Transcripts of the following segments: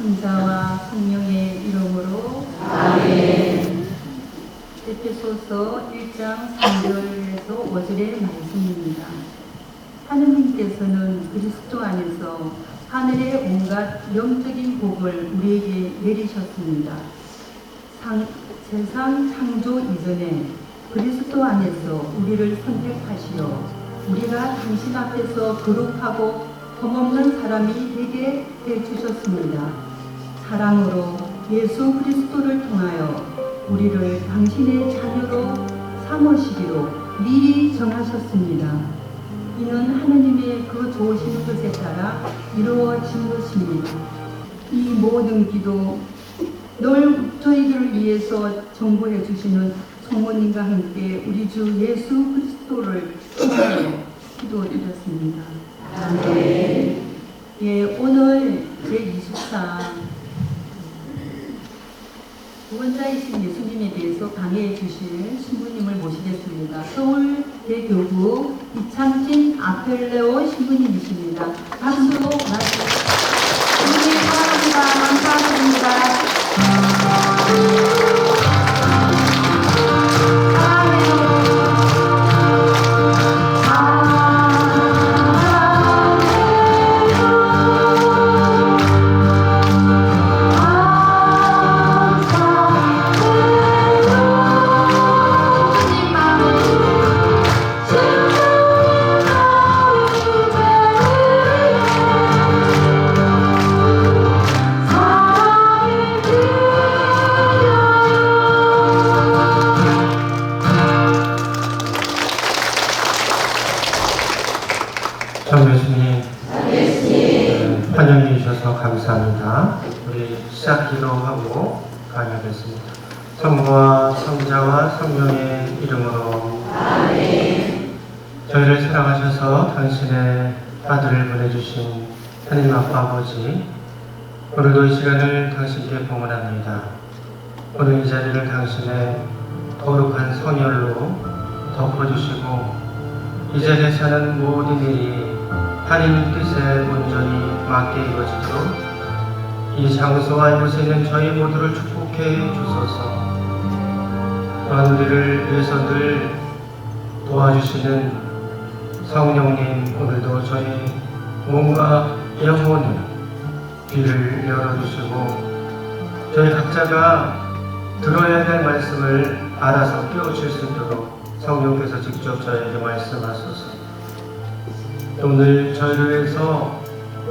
성자와 성령의 이름으로 아멘. 에베소서 1장 3절에서 5절의 말씀입니다. 하느님께서는 그리스도 안에서 하늘의 온갖 영적인 복을 우리에게 내리셨습니다. 세상 창조 이전에 그리스도 안에서 우리를 선택하시어 우리가 당신 앞에서 거룩하고 흠없는 사람이 되게 해주셨습니다. 사랑으로 예수 그리스도를 통하여 우리를 당신의 자녀로 삼으시기로 미리 정하셨습니다. 이는 하느님의 그 좋으신 뜻에 따라 이루어진 것입니다. 이 모든 기도 늘 저희들을 위해서 전부해 주시는 성모님과 함께 우리 주 예수 그리스도를 통하여 기도드렸습니다. 아멘. 예, 오늘 제24 구원자이신 예수님에 대해서 강해해 주실 신부님을 모시겠습니다. 서울대교구 이창진 아펠레오 신부님이십니다. 박수로 맞으십시오. 신부님 사랑합니다. 감사드립니다. 환영해 주셔서 감사합니다. 우리 시작기로 하고 강의하겠습니다. 성부와 성자와 성령의 이름으로 아멘. 저희를 사랑하셔서 당신의 아들을 보내주신 하나님 아빠 아버지, 오늘도 이 시간을 당신께 봉헌합니다. 오늘 이 자리를 당신의 거룩한 성혈로 덮어주시고 이 자리에 사는 모든 일이 하나님 뜻에 온전히 맞게 이루어지도록 이 장소와 이곳에 있는 저희 모두를 축복해 주소서. 또한 우리를 위해서 늘 도와주시는 성령님, 오늘도 저희 몸과 영혼을 귀를 열어주시고 저희 각자가 들어야 될 말씀을 알아서 깨우칠 수 있도록 성령께서 직접 저에게 말씀하소서. 오늘 저희를 위해서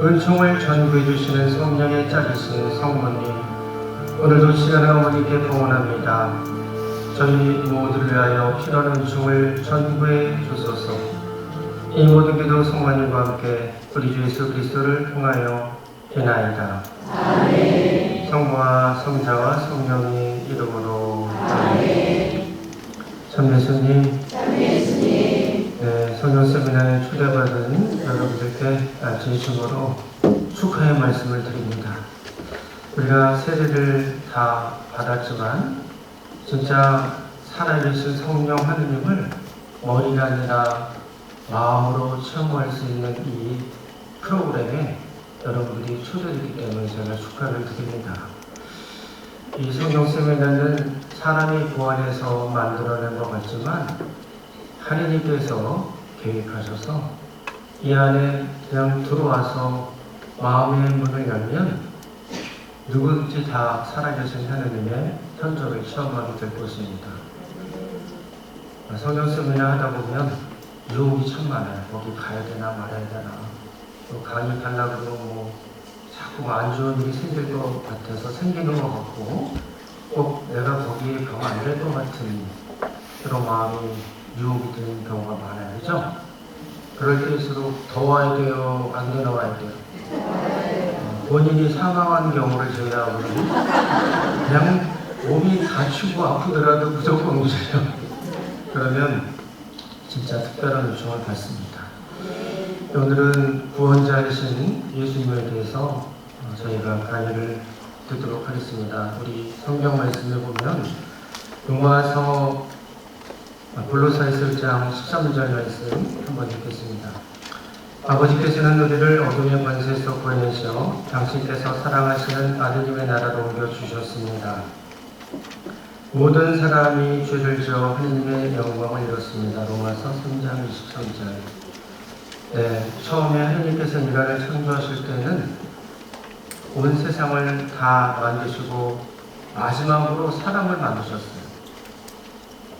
은총을 전구해 주시는 성령의 짝이신 성모님, 오늘도 시간을 어머니께 봉헌합니다. 저희 모두를 위하여 필요한 은총을 전구해 주소서. 이 모든 기도 성모님과 함께 우리 주 예수 그리스도를 통하여 기나이다. 아멘. 성부와 성자와 성령의 이름으로 아멘. 참 예수님, 예수님, 성령 세미나에 초대받은 여러분들께 진심으로 축하의 말씀을 드립니다. 우리가 세례를 다 받았지만 진짜 살아계신 성령 하느님을 머리가 아니라 마음으로 체험할 수 있는 이 프로그램에 여러분들이 초대되기 때문에 제가 축하를 드립니다. 이 성령 세미나는 사람이 구원해서 만들어낸 것 같지만 하느님께서 계획하셔서 이 안에 그냥 들어와서 마음의 문을 열면 누구든지 다 살아계신 하느님의 현존을 체험하게 될 것입니다. 성령 세미나 하다 보면 유혹이 참 많아요. 거기 가야 되나 말아야 되나, 또 강의 가려고 뭐 자꾸 안 좋은 일이 생길 것 같아서 생기는 것 같고, 꼭 내가 거기에 가면 안 될 것 같은 그런 마음이 유혹이 되는 경우가 많아요. 그죠? 그럴 때일수록 더 와야 돼요? 안 돼 나와야 돼요? 본인이 상황한 경우를 제외하고는 그냥 몸이 다치고 아프더라도 무조건 오세요. 그러면 진짜 특별한 요청을 받습니다. 오늘은 구원자이신 예수님에 대해서 저희가 강의를 듣도록 하겠습니다. 우리 성경 말씀을 보면 로마서 골로새서 1장 13절 말씀 한번 읽겠습니다. 아버지께서는 우리를 어둠의 권세에서 구해내시어 당신께서 사랑하시는 아드님의 나라로 옮겨주셨습니다. 모든 사람이 죄를 지어 하느님의 영광을 잃었습니다. 로마서 3장 23절. 네, 처음에 하느님께서 인간을 창조하실 때는 온 세상을 다 만드시고 마지막으로 사람을 만드셨어요.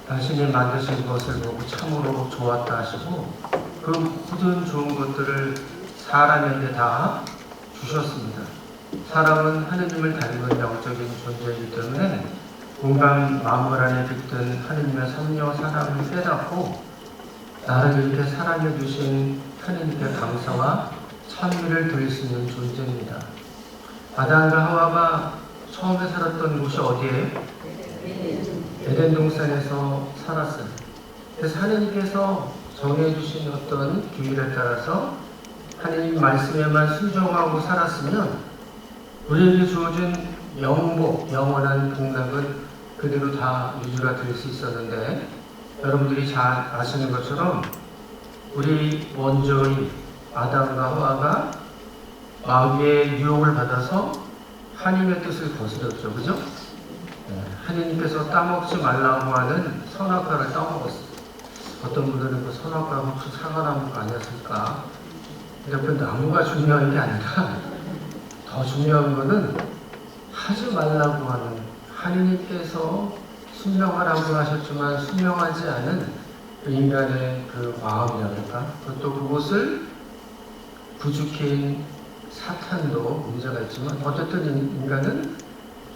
당신이 만드신 것을 보고 참으로 좋았다 하시고 그 모든 좋은 것들을 사람에게 다 주셨습니다. 사람은 하느님을 닮은 영적인 존재이기 때문에 공간 만물 안에 깃든 하느님의 섭려 사랑을 깨닫고 나를 이렇게 사랑해 주신 하느님께 감사와 찬미를 드릴 수 있는 존재입니다. 아담과 하와가 처음에 살았던 곳이 어디예요? 에덴 동산에서 살았어요. 그래서 하느님께서 정해주신 어떤 규율에 따라서 하느님 말씀에만 순종하고 살았으면 우리에게 주어진 영복, 영원한 복락은 그대로 다 유지가 될 수 있었는데 여러분들이 잘 아시는 것처럼 우리 원조인 아담과 하와가 마귀의 유혹을 받아서 하나님의 뜻을 거스렸죠. 그죠? 네, 하나님께서 따먹지 말라고 하는 선악과를 따먹었어요. 어떤 분들은 그 선악과가 혹시 사과나무가 아니었을까? 근데 그 나무가 중요한 게 아니라 더 중요한 거는 하지 말라고 하는 하나님께서 순명하라고 하셨지만 순명하지 않은 그 인간의 그 마음이랄까? 또 그것을 부추긴 사탄도 문제가 있지만 어쨌든 인간은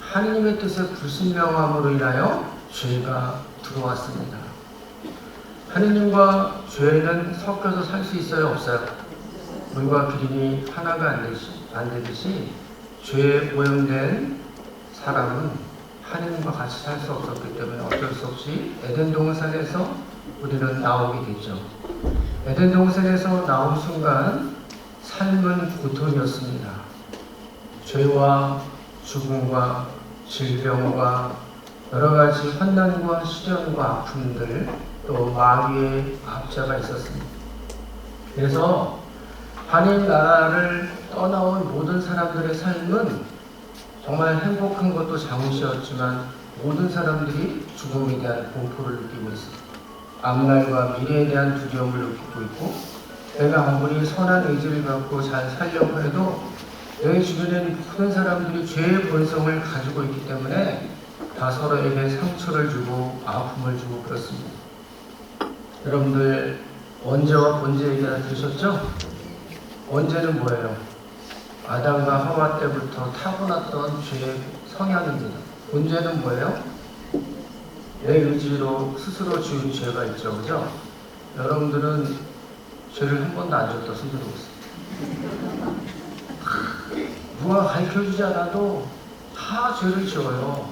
하나님의 뜻에 불순명함으로 인하여 죄가 들어왔습니다. 하나님과 죄는 섞여서 살 수 있어요? 없어요? 물과 기름이 하나가 안 되듯이 죄에 오염된 사람은 하나님과 같이 살 수 없었기 때문에 어쩔 수 없이 에덴 동산에서 우리는 나오게 됐죠. 에덴 동산에서 나온 순간 삶은 고통이었습니다. 죄와 죽음과 질병과 여러 가지 환난과 시련과 아픔들 또 마귀의 압제가 있었습니다. 그래서 하나님 나라를 떠나온 모든 사람들의 삶은 정말 행복한 것도 잠시였지만 모든 사람들이 죽음에 대한 공포를 느끼고 있습니다. 앞날과 미래에 대한 두려움을 느끼고 있고 내가 아무리 선한 의지를 갖고 잘 살려고 해도 내 주변에 모든 사람들이 죄의 본성을 가지고 있기 때문에 다 서로에게 상처를 주고 아픔을 주고 그렇습니다. 여러분들 원죄와 본죄 얘기를 들으셨죠? 원죄는 뭐예요? 아담과 하와 때부터 타고났던 죄의 성향입니다. 본죄는 뭐예요? 내 의지로 스스로 지은 죄가 있죠. 그죠? 여러분들은 죄를 한 번도 안 지었다 손 들어보세요. 누가 가르쳐주지 않아도 다 죄를 지어요.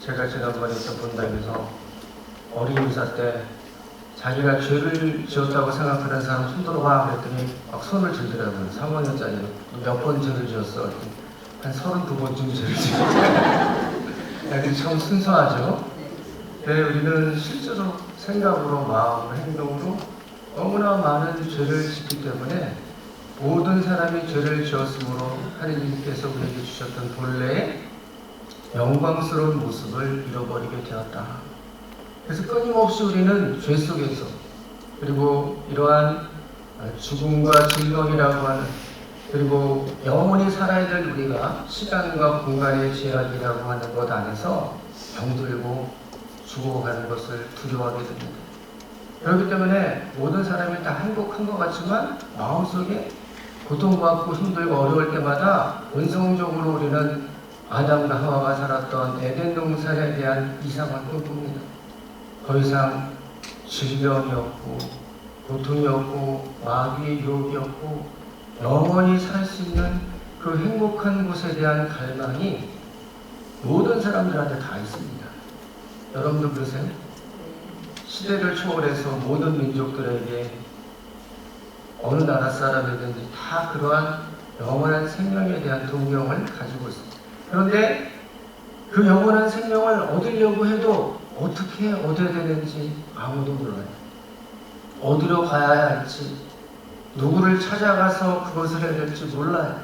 제가 지난번에 또 본당에서 어린 의사 때 자기가 죄를 지었다고 생각하는 사람 손 들어봐 그랬더니 막 손을 들더라고요. 3학년짜리 몇 번 죄를 지었어? 한 32번쯤 죄를 지었어요. 애들이 참 순수하죠. 네, 우리는 실제로 생각으로 마음으로 행동으로 너무나 많은 죄를 짓기 때문에 모든 사람이 죄를 지었으므로 하느님께서 우리에게 주셨던 본래의 영광스러운 모습을 잃어버리게 되었다. 그래서 끊임없이 우리는 죄 속에서 그리고 이러한 죽음과 질병이라고 하는 그리고 영원히 살아야 될 우리가 시간과 공간의 제약이라고 하는 것 안에서 병들고 죽어가는 것을 두려워하게 됩니다. 그렇기 때문에 모든 사람이 다 행복한 것 같지만 마음속에 고통받고 힘들고 어려울 때마다 본성적으로 우리는 아담과 하와가 살았던 에덴 동산에 대한 이상을 꿈꿉니다. 더 이상 질병이 없고 고통이 없고 마귀의 유혹이 없고 영원히 살 수 있는 그 행복한 곳에 대한 갈망이 모든 사람들한테 다 있습니다. 여러분도 그러세요? 시대를 초월해서 모든 민족들에게 어느 나라 사람이든지 다 그러한 영원한 생명에 대한 동경을 가지고 있습니다. 그런데 그 영원한 생명을 얻으려고 해도 어떻게 얻어야 되는지 아무도 몰라요. 어디로 가야 할지 누구를 찾아가서 그것을 해야 될지 몰라요.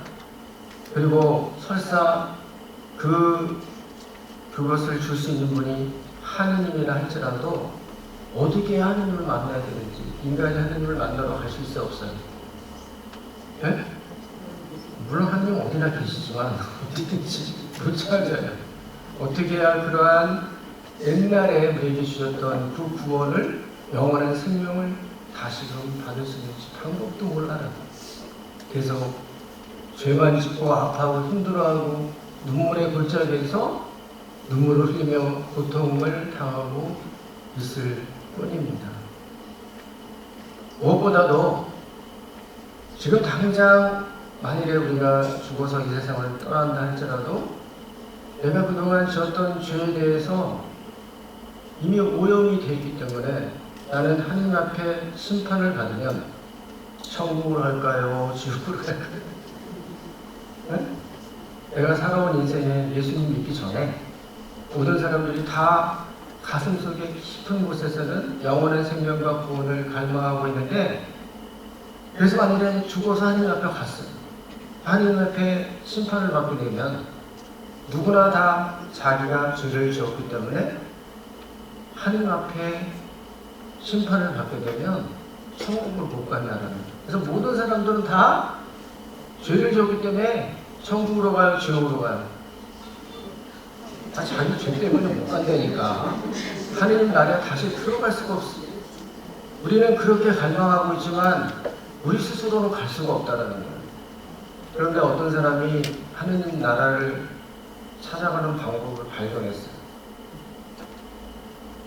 그리고 설사 그것을 줄 수 있는 분이 하느님이라 할지라도 어떻게 하느님을 만나야 되는지, 인간이 하느님을 만나러 가실 수 없어요. 네? 물론 하느님 어디나 계시지만 어디든지 못 찾아요. 어떻게 해야 그러한 옛날에 우리에게 주셨던 그 구원을, 영원한 생명을 다시금 받을 수 있는지 방법도 몰라요. 그래서 죄만 짓고 아파하고 힘들어하고 눈물의 골짜기에서 눈물을 흘리며 고통을 당하고 있을 뿐입니다. 무엇보다도 지금 당장 만일에 우리가 죽어서 이 세상을 떠난다 할지라도 내가 그동안 지었던 죄에 대해서 이미 오염이 되어 있기 때문에 나는 하나님 앞에 심판을 받으면 천국을 갈까요? 지옥으로 갈까요? 네? 내가 살아온 인생에 예수님 믿기 전에 모든 사람들이 다 가슴속에 깊은 곳에서는 영원한 생명과 구원을 갈망하고 있는데, 그래서 만일에 죽어서 하나님 앞에 갔어요. 하나님 앞에 심판을 받게 되면 누구나 다 자기가 죄를 지었기 때문에 하나님 앞에 심판을 받게 되면 천국을 못 간다는 거예요. 그래서 모든 사람들은 다 죄를 지었기 때문에 천국으로 가요, 지옥으로 가요? 자기 죄 때문에 못 간다니까. 하느님 나라에 다시 들어갈 수가 없어요. 우리는 그렇게 갈망하고 있지만 우리 스스로는 갈 수가 없다는 거예요. 그런데 어떤 사람이 하느님 나라를 찾아가는 방법을 발견했어요.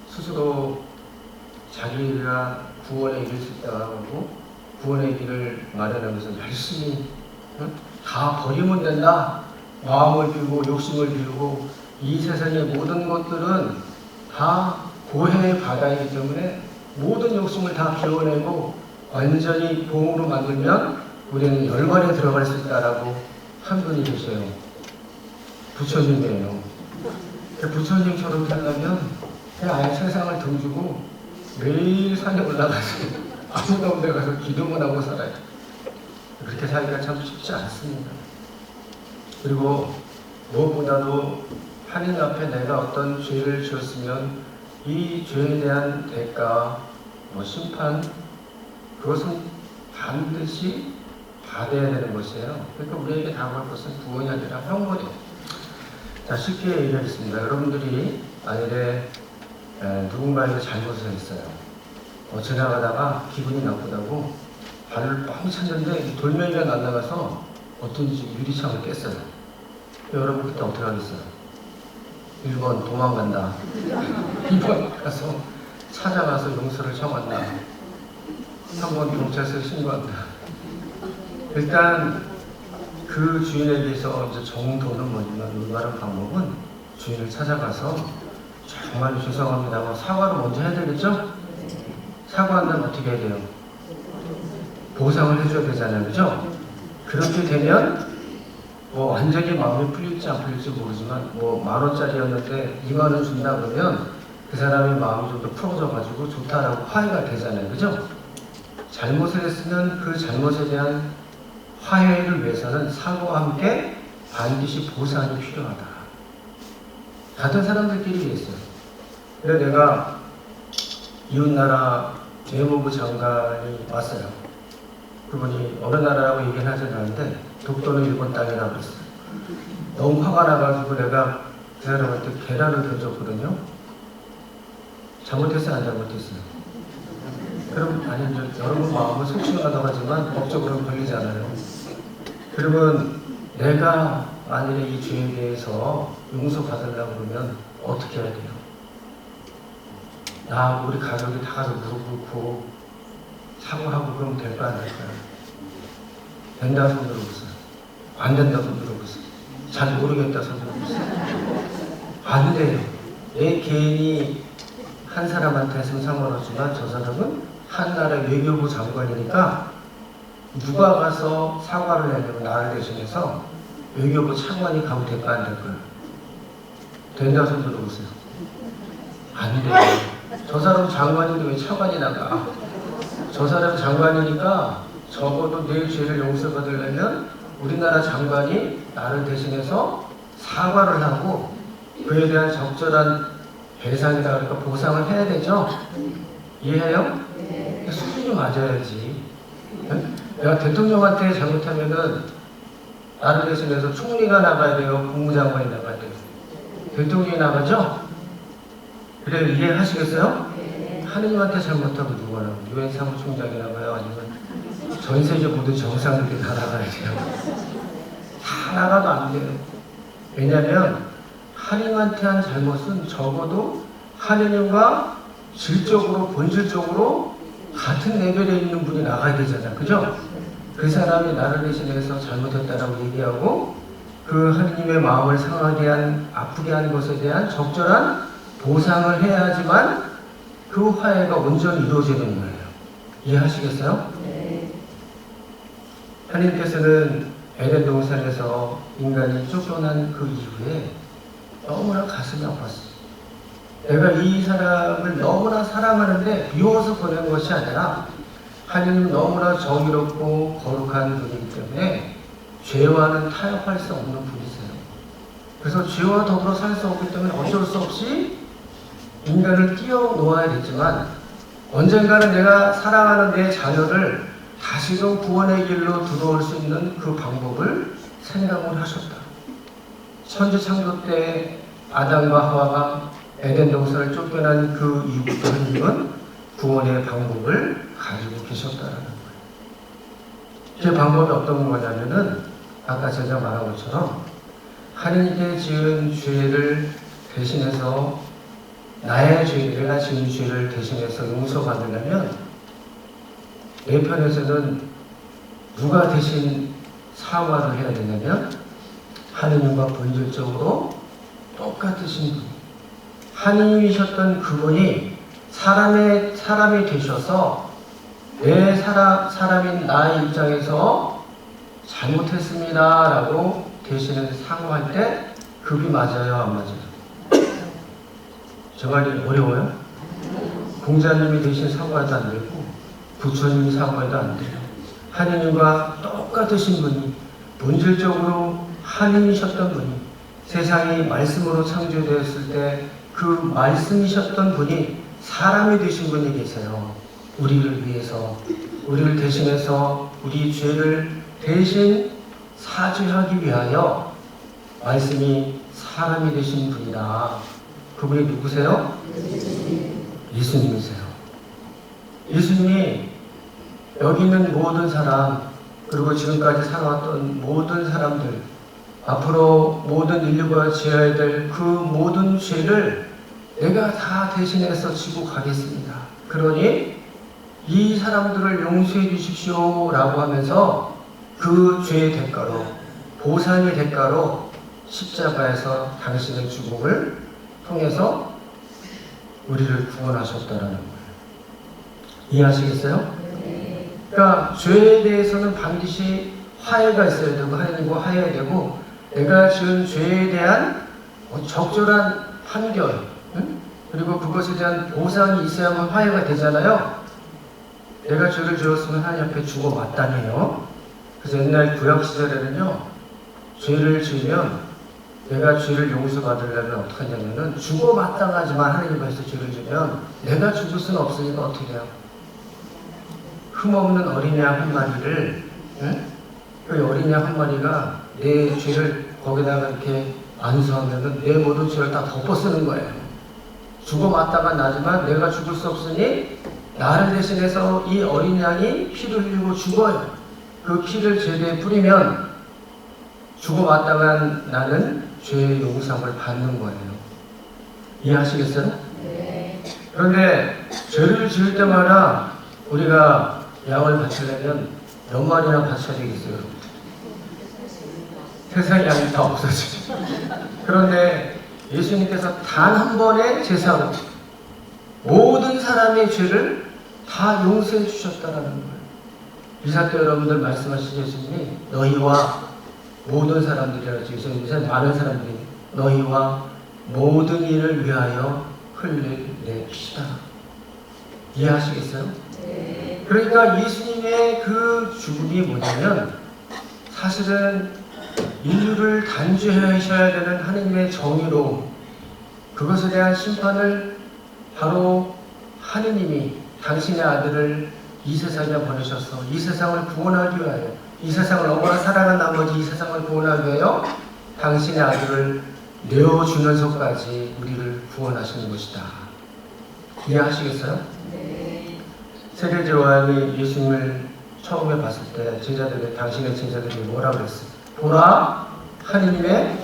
스스로 자기가 구원에 이를 수 있다고 하고 구원의 길을 마련하면서 열심히 다 버리면 된다. 마음을 비우고 욕심을 비우고 이 세상의 모든 것들은 다 고해의 바다이기 때문에 모든 욕심을 다 비워내고 완전히 봉으로 만들면 우리는 열반에 들어갈 수 있다라고 한 분이 계셔요. 부처님이에요. 부처님처럼 살려면 그냥 아예 세상을 등지고 매일 산에 올라가서 아무도 없는 데 가서 기도만 하고 살아요. 그렇게 살기가 참 쉽지 않습니다. 그리고 무엇보다도 하나님 앞에 내가 어떤 죄를 지었으면 이 죄에 대한 대가, 심판, 그것은 반드시 받아야 되는 것이에요. 그러니까 우리에게 다가올 것은 구원이 아니라 형벌이에요. 자, 쉽게 얘기하겠습니다. 여러분들이 만일에 누군가에게 잘못을 했어요. 지나가다가 기분이 나쁘다고 발을 뻥 찼는데 돌멩이가 날아가서 어떤 유리창을 깼어요. 여러분 그때 어떻게 하겠어요? 1번 도망간다. 2번 가서 찾아가서 용서를 청한다. 3번 경찰서에 신고한다. 일단 그 주인에 대해서 이제 정도는 뭐지만 올바른 방법은 주인을 찾아가서 정말 죄송합니다고 사과를 먼저 해야 되겠죠? 사과한다면 어떻게 해야 돼요? 보상을 해줘야 되잖아요. 그죠? 그렇게 되면 완전히 마음이 풀릴지 안 풀릴지 모르지만 10,000원짜리였는데 20,000원 준다 그러면 그 사람의 마음이 좀 더 풀어져가지고 좋다라고 화해가 되잖아요. 그죠? 잘못을 했으면 그 잘못에 대한 화해를 위해서는 사과와 함께 반드시 보상이 필요하다. 같은 사람들끼리 있어요. 그래서 내가 이웃나라 외무부 장관이 왔어요. 그분이 어느 나라라고 얘기는 하지 않았는데 독도는 일본 땅이라고 그랬어요. 너무 화가 나가지고 내가 그 사람한테 계란을 던졌거든요. 잘못했어요? 안 잘못했어요? 그럼 아니 여러분 마음은 속시원하다고 하지만 법적으로는 걸리잖아요. 그러면 내가 만일에 이 죄에 대해서 용서받으려고 그러면 어떻게 해야 돼요? 우리 가족이 다 가서 무릎 꿇고 사과하고 그러면 될까 안 될까요? 된다 손 들어보세요. 안 된다 손 들어보세요. 잘 모르겠다 손 들어보세요. 안 돼요. 내 개인이 한 사람한테 했으면 상관없지만 저 사람은 한 나라 외교부 장관이니까 누가 가서 사과를 해야 나를 대신해서 외교부 차관이 가면 될까 안 될까요? 된다 손 들어보세요. 안 돼요. 저 사람 장관인데 왜 차관이 나가? 저 사람 장관이니까 적어도 내 죄를 용서받으려면 우리나라 장관이 나를 대신해서 사과를 하고 그에 대한 적절한 배상이라 그러니까 보상을 해야 되죠. 이해해요? 네. 수준이 맞아야지. 내가 대통령한테 잘못하면은 나를 대신해서 총리가 나가야 돼요? 국무장관이 나가야 돼요? 대통령이 나가죠? 그래 이해하시겠어요? 하느님한테 잘못하면 누구나 유엔 사무총장이 나가요? 아니면 전 세계 모든 정상들이 다 나가야 돼요? 다 나가도 안 돼요. 왜냐하면 하느님한테 한 잘못은 적어도 하느님과 질적으로 본질적으로 같은 레벨에 있는 분이 나가야 되잖아요. 그죠? 그 사람이 나를 대신해서 잘못했다라고 얘기하고 그 하느님의 마음을 상하게 한 아프게 한 것에 대한 적절한 보상을 해야지만 그 화해가 온전히 이루어지는 거예요. 이해하시겠어요? 네. 하느님께서는 에덴 동산에서 인간이 쫓겨난 그 이후에 너무나 가슴이 아팠어요. 내가 이 사람을 너무나 사랑하는데 미워서 보낸 것이 아니라 하느님은 너무나 정의롭고 거룩한 분이기 때문에 죄와는 타협할 수 없는 분이세요. 그래서 죄와 더불어 살 수 없기 때문에 어쩔 수 없이 인간을 띄워놓아야겠지만 언젠가는 내가 사랑하는 내 자녀를 다시금 구원의 길로 들어올 수 있는 그 방법을 생각을 하셨다. 천지 창조 때 아담과 하와가 에덴 동산을 쫓겨난 그 이후부터 하느님은 구원의 방법을 가지고 계셨다는 거예요. 그 방법이 어떤 거냐면은 아까 제가 말한 것처럼 하느님께 지은 죄를 대신해서 나의 죄, 내가 지은 죄를 대신해서 용서받으려면 내 편에서는 누가 대신 사과를 해야 되냐면 하느님과 본질적으로 똑같으신 분, 하느님이셨던 그분이 사람이 되셔서 내 사람인 나의 입장에서 잘못했습니다 라고 대신해서 사과할 때 그게 맞아요, 안 맞아요? 저 말이 어려워요? 공자님이 대신 사과해도 안 되고 부처님이 사과해도 안 돼요. 하느님과 똑같으신 분이 본질적으로 하느님이셨던 분이 세상이 말씀으로 창조되었을 때 그 말씀이셨던 분이 사람이 되신 분이 계세요. 우리를 위해서, 우리를 대신해서 우리 죄를 대신 사죄하기 위하여 말씀이 사람이 되신 분이다. 그분이 누구세요? 예수님이세요. 예수님이 여기 있는 모든 사람, 그리고 지금까지 살아왔던 모든 사람들, 앞으로 모든 인류가 지어야 될 그 모든 죄를 내가 다 대신해서 지고 가겠습니다. 그러니 이 사람들을 용서해 주십시오 라고 하면서 그 죄의 대가로, 보상의 대가로 십자가에서 당신의 죽음을 통해서 우리를 구원하셨다는 거예요. 이해하시겠어요? 그러니까 죄에 대해서는 반드시 화해가 있어야 되고 하느님과 화해해야 되고 내가 지은 죄에 대한 적절한 판결, 응? 그리고 그것에 대한 보상이 있어야만 화해가 되잖아요. 내가 죄를 지었으면 하나님 앞에 죽어 마땅해요. 그래서 옛날 구약 시절에는요, 죄를 지으면 내가 죄를 용서받으려면 어떻게 하냐면은 죽어 마땅하지만 하나님 앞에서 죄를 지으면 내가 죽을 수는 없으니까 어떻게 해요? 흠없는 어린 양 한 마리를, 응? 그 어린 양 한 마리가 내 죄를 거기다가 이렇게 안수하면은 내 모든 죄를 다 덮어쓰는 거예요. 죽어 마땅한 나지만 내가 죽을 수 없으니 나를 대신해서 이 어린 양이 피를 흘리고 죽어요. 그 피를 죄대에 뿌리면 죽어 마땅한 나는 죄의 용서를 받는 거예요. 이해하시겠어요? 네. 그런데 죄를 지을 때마다 우리가 양을 바치려면 몇 마리나 바쳐야 되겠어요? 세상에 양이 다 없어지죠. 그런데 예수님께서 단 한 번의 제사로 모든 사람의 죄를 다 용서해 주셨다는 거예요. 이사 때 여러분들 말씀하신 예수님이 너희와 모든 사람들이라 지금 많은 사람들이 너희와 모든 일을 위하여 흘릴 내 피다. 이해하시겠어요? 네. 그러니까 예수님의 그 죽음이 뭐냐면 사실은 인류를 단죄하셔야 되는 하느님의 정의로 그것에 대한 심판을 바로 하느님이 당신의 아들을 이 세상에 보내셔서 이 세상을 구원하기 위하여 이 세상을 너무나 사랑한 나머지 이 세상을 구원하기 위하여 당신의 아들을 내어주면서까지 우리를 구원하시는 것이다. 이해하시겠어요? 네. 세례 요한이 예수님을 처음에 봤을 때 제자들이 당신의 제자들이 뭐라 그랬어요? 보라 하느님의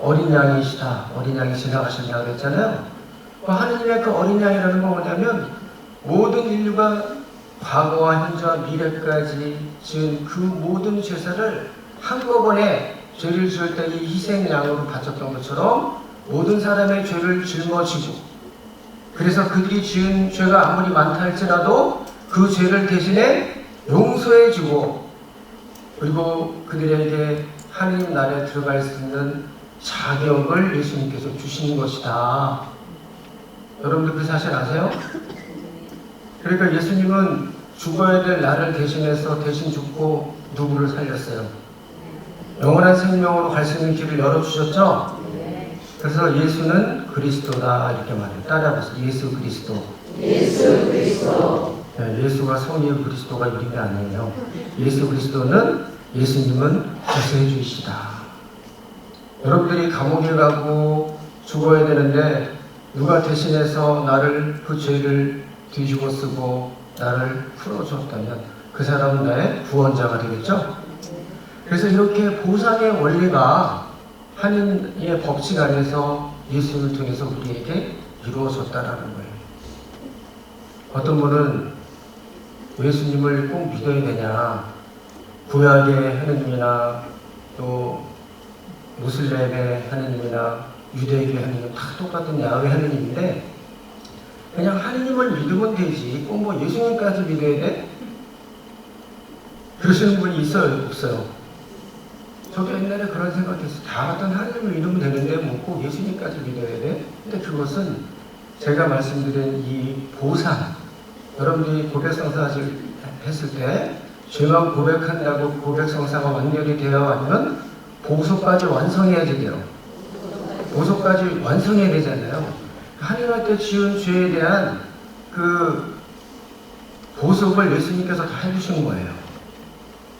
어린 양이시다. 어린 양이 지나가신다고 그랬잖아요. 하느님의 그 어린 양이라는 건 뭐냐면 모든 인류가 과거와 현재와 미래까지 지은 그 모든 제사를 한꺼번에 죄를 지을 때 이 희생양으로 바쳤던 것처럼 모든 사람의 죄를 짊어지고 그래서 그들이 지은 죄가 아무리 많다 할지라도 그 죄를 대신에 용서해주고 그리고 그들에게 하느님 나라에 들어갈 수 있는 자격을 예수님께서 주시는 것이다. 여러분들 그 사실 아세요? 그러니까 예수님은 죽어야 될 나를 대신해서 대신 죽고 누구를 살렸어요? 영원한 생명으로 갈 수 있는 길을 열어주셨죠? 그래서 예수는 그리스도다 이렇게 말해요. 따라해보세요. 예수 그리스도. 예수 그리스도. 네, 예수가 성령 그리스도가 이름이 아니에요. 예수 그리스도는 예수님은 구세주이시다. 여러분들이 감옥에 가고 죽어야 되는데 누가 대신해서 나를 그 죄를 뒤집어 쓰고 나를 풀어줬다면 그 사람은 나의 구원자가 되겠죠? 그래서 이렇게 보상의 원리가 하느님의 법칙 안에서 예수님을 통해서 우리에게 이루어졌다라는 거예요. 어떤 분은 예수님을 꼭 믿어야 되냐? 구약의 하느님이나 또 무슬림의 하느님이나 유대교의 하느님 다 똑같은 야훼 하느님인데 그냥 하느님을 믿으면 되지 꼭 뭐 예수님까지 믿어야 돼? 그러시는 분이 있어요? 없어요? 저도 옛날에 그런 생각했어요. 다 같은 하느님을 믿으면 되는데 뭐 꼭 예수님까지 믿어야 돼? 근데 그것은 제가 말씀드린 이 보상 여러분들이 고백성사 했을 때 죄만 고백한다고 고백성사가 완결이 되어 아니면 보소까지 완성해야 돼요. 보소까지 완성해야 되잖아요. 하느님한테 지은 죄에 대한 그 보석을 예수님께서 다 해주신 거예요.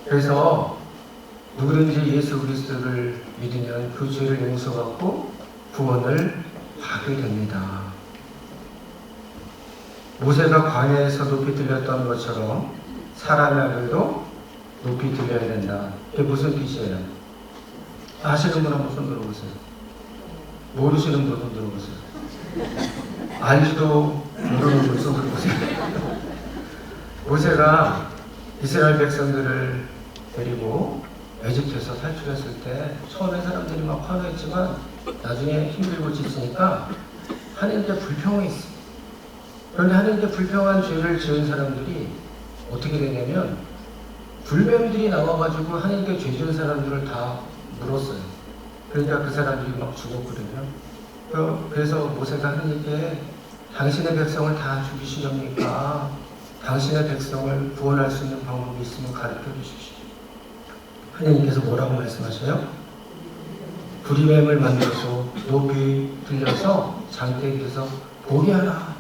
그래서 누구든지 예수 그리스도를 믿으면 그 죄를 용서받고 구원을 받게 됩니다. 모세가 광야에서 높이 들렸던 것처럼 사람의 아들도 높이 들려야 된다. 이게 무슨 뜻이에요? 아시는 분 한번 손 들어보세요. 모르시는 분 손 들어보세요. 알지도 모르는 분 손 들어보세요. 모세가 이스라엘 백성들을 데리고 에집트에서 탈출했을 때 처음에 사람들이 막 환호했지만 나중에 힘들고 지치니까 하나님께 불평했어요. 그런데 하나님께 불평한 죄를 지은 사람들이 어떻게 되냐면 불뱀들이 나와가지고 하나님께 죄 지은 사람들을 다 물었어요. 그러니까 그 사람들이 막 죽었거든요. 그래서 모세가 하나님께 당신의 백성을 다 죽이시렵니까? 당신의 백성을 구원할 수 있는 방법이 있으면 가르쳐 주십시오. 하나님께서 뭐라고 말씀하셔요? 구리뱀을 만들어서 높이 들려서 장대기에서 보게 하라.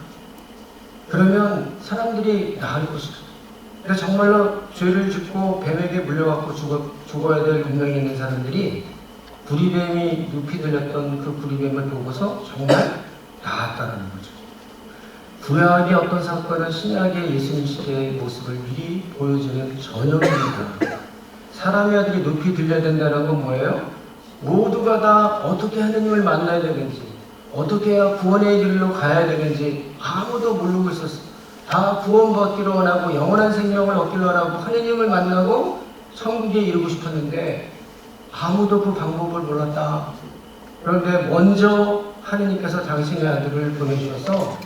그러면 사람들이 나을 것이다. 그러니까 정말로 죄를 짓고 뱀에게 물려갖고 죽어야 될 운명이 있는 사람들이 구리뱀이 높이 들렸던 그 구리뱀을 보고서 정말 나았다는 거죠. 구약의 어떤 사건은 신약의 예수님 시대의 모습을 미리 보여주는 전형입니다. 사람의 아들이 높이 들려야 된다는 건 뭐예요? 모두가 다 어떻게 하느님을 만나야 되는지 어떻게 해야 구원의 길로 가야 되는지 아무도 모르고 있었어요. 다 구원받기로 원하고 영원한 생명을 얻기로 원하고 하느님을 만나고 천국에 이르고 싶었는데 아무도 그 방법을 몰랐다. 그런데 먼저 하느님께서 당신의 아들을 보내주셔서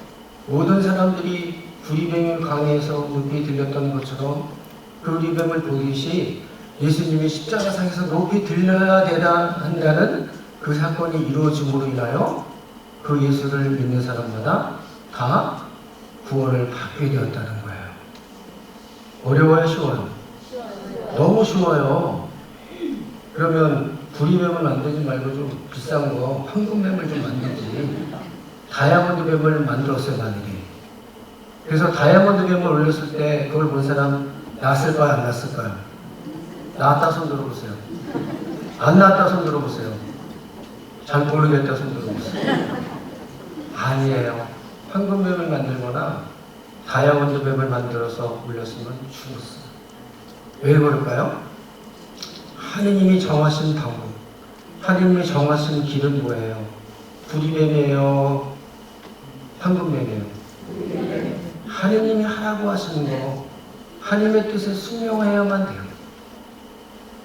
모든 사람들이 구리뱀을 강에서 높이 들렸던 것처럼 그 구리뱀을 보듯이 예수님이 십자가상에서 높이 들려야 한다는 그 사건이 이루어짐으로 인하여 그 예수를 믿는 사람마다 다 구원을 받게 되었다는 거예요. 어려워요, 쉬워요? 너무 쉬워요. 그러면 구리뱀을 만들지 말고 좀 비싼 거 황금뱀을 좀 만들지. 다이아몬드 뱀을 만들었어요, 만약에. 그래서 다이아몬드 뱀을 올렸을 때 그걸 본 사람 낳았을까요, 안 낳았을까요? 낳았다 손 들어보세요. 안 낳았다 손 들어보세요. 잘 모르겠다 손 들어보세요. 아니에요. 황금뱀을 만들거나 다이아몬드 뱀을 만들어서 올렸으면 죽었어요. 왜 그럴까요? 하느님이 정하신 방법, 하느님이 정하신 길은 뭐예요? 구리뱀이에요? 황금뱀이에요? 하느님이 하라고 하시는 거, 하느님의 뜻에 순종해야만 돼요.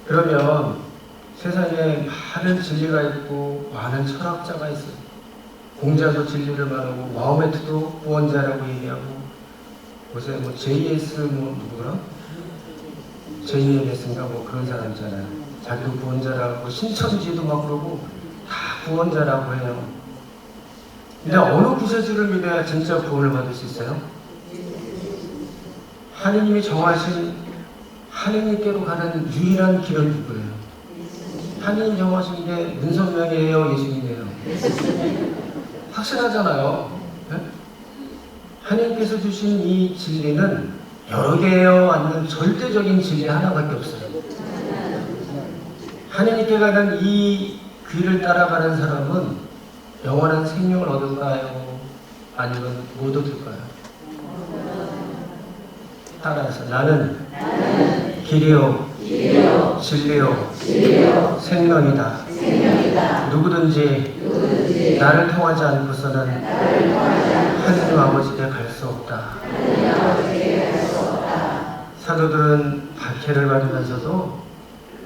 그러면 세상에 많은 진리가 있고 많은 철학자가 있어요. 공자도 진리를 말하고 마호메트도 구원자라고 얘기하고, 요새 뭐 JS 뭐 누구라? JMS인가 뭐 그런 사람 있잖아요. 자기도 구원자라고, 신천지도 막 그러고 다 구원자라고 해요. 근데 어느 구세주를 믿어야 진짜 구원을 받을 수 있어요? 하느님이 정하신 하느님께로 가는 유일한 길은 누구예요? 하느님 정하신 게 문선명이에요, 예수님이에요? 확실하잖아요. 네? 하느님께서 주신 이 진리는 여러 개예요? 아니면 절대적인 진리 하나밖에 없어요? 하느님께 가는 이 길을 따라가는 사람은 영원한 생명을 얻을까요? 아니면 못 얻을까요? 따라서 나는 길이요 진리요 생명이다. 누구든지 나를 통하지 않고서는 하느님 아버지께 갈 수 없다. 사도들은 박해를 받으면서도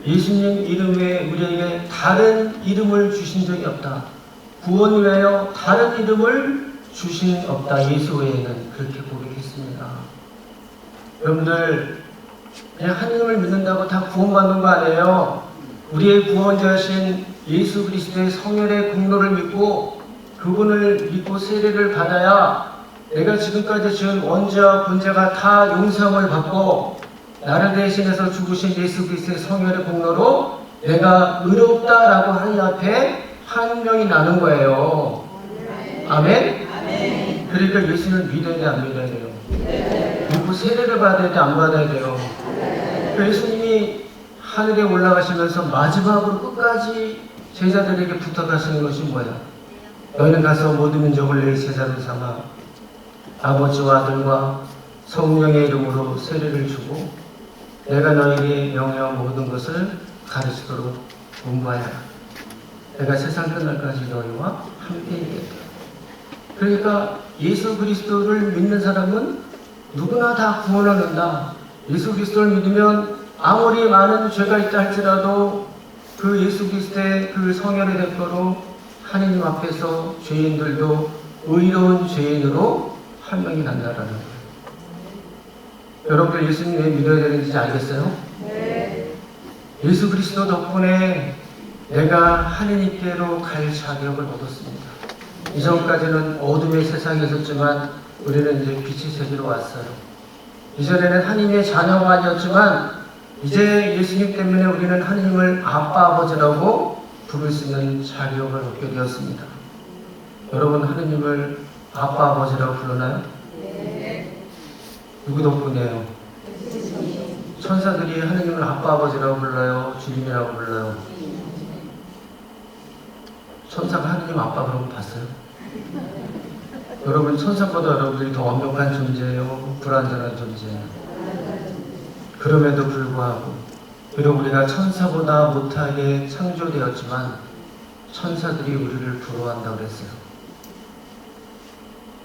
예수님 이름에 우리에게 다른 이름을 주신 적이 없다. 구원 외에 다른 이름을 주신 없다. 예수 외에는. 그렇게 고백했습니다. 여러분들 그냥 하느님을 믿는다고 다 구원받는 거 아니에요. 우리의 구원자신 예수 그리스도의 성혈의 공로를 믿고 그분을 믿고 세례를 받아야 내가 지금까지 지은 원죄와 본죄가 다 용서함을 받고 나를 대신해서 죽으신 예수 그리스도의 성혈의 공로로 내가 의롭다라고 하는 앞에 한 명이 나는 거예요. 아멘? 그러니까 예수는 믿어야 돼, 안 믿어야 돼요? 믿고 세례를 받아야 돼, 안 받아야 돼요? 그러니까 예수님이 하늘에 올라가시면서 마지막으로 끝까지 제자들에게 부탁하시는 것이 뭐예요? 너희는 가서 모든 민족을 내 제자로 삼아 아버지와 아들과 성령의 이름으로 세례를 주고 내가 너희에게 명령한 모든 것을 가르치도록 분부하여라. 내가 세상 끝날까지 너희와 함께 있겠다. 그러니까 예수 그리스도를 믿는 사람은 누구나 다 구원을 얻는다. 예수 그리스도를 믿으면 아무리 많은 죄가 있다 할지라도 그 예수 그리스도의 그 성혈의 대가로 하느님 앞에서 죄인들도 의로운 죄인으로 한 명이 난다라는 거예요. 여러분들 예수님 왜 믿어야 되는지 알겠어요? 네. 예수 그리스도 덕분에 내가 하느님께로 갈 자격을 얻었습니다. 이전까지는 어둠의 세상에 있었지만 우리는 이제 빛의 세계로 왔어요. 이전에는 하느님의 자녀가 아니었지만 이제 예수님 때문에 우리는 하느님을 아빠 아버지라고 부를 수 있는 자격을 얻게 되었습니다. 여러분 하느님을 아빠 아버지라고 부르나요? 네. 누구 덕분이에요? 천사들이 하느님을 아빠 아버지라고 불러요? 주님이라고 불러요? 천사가 하느님 아빠 그런 거 봤어요? 여러분 천사보다 여러분들이 더 완벽한 존재예요? 불완전한 존재예요? 그럼에도 불구하고 비록 우리가 천사보다 못하게 창조되었지만 천사들이 우리를 부러워한다고 그랬어요.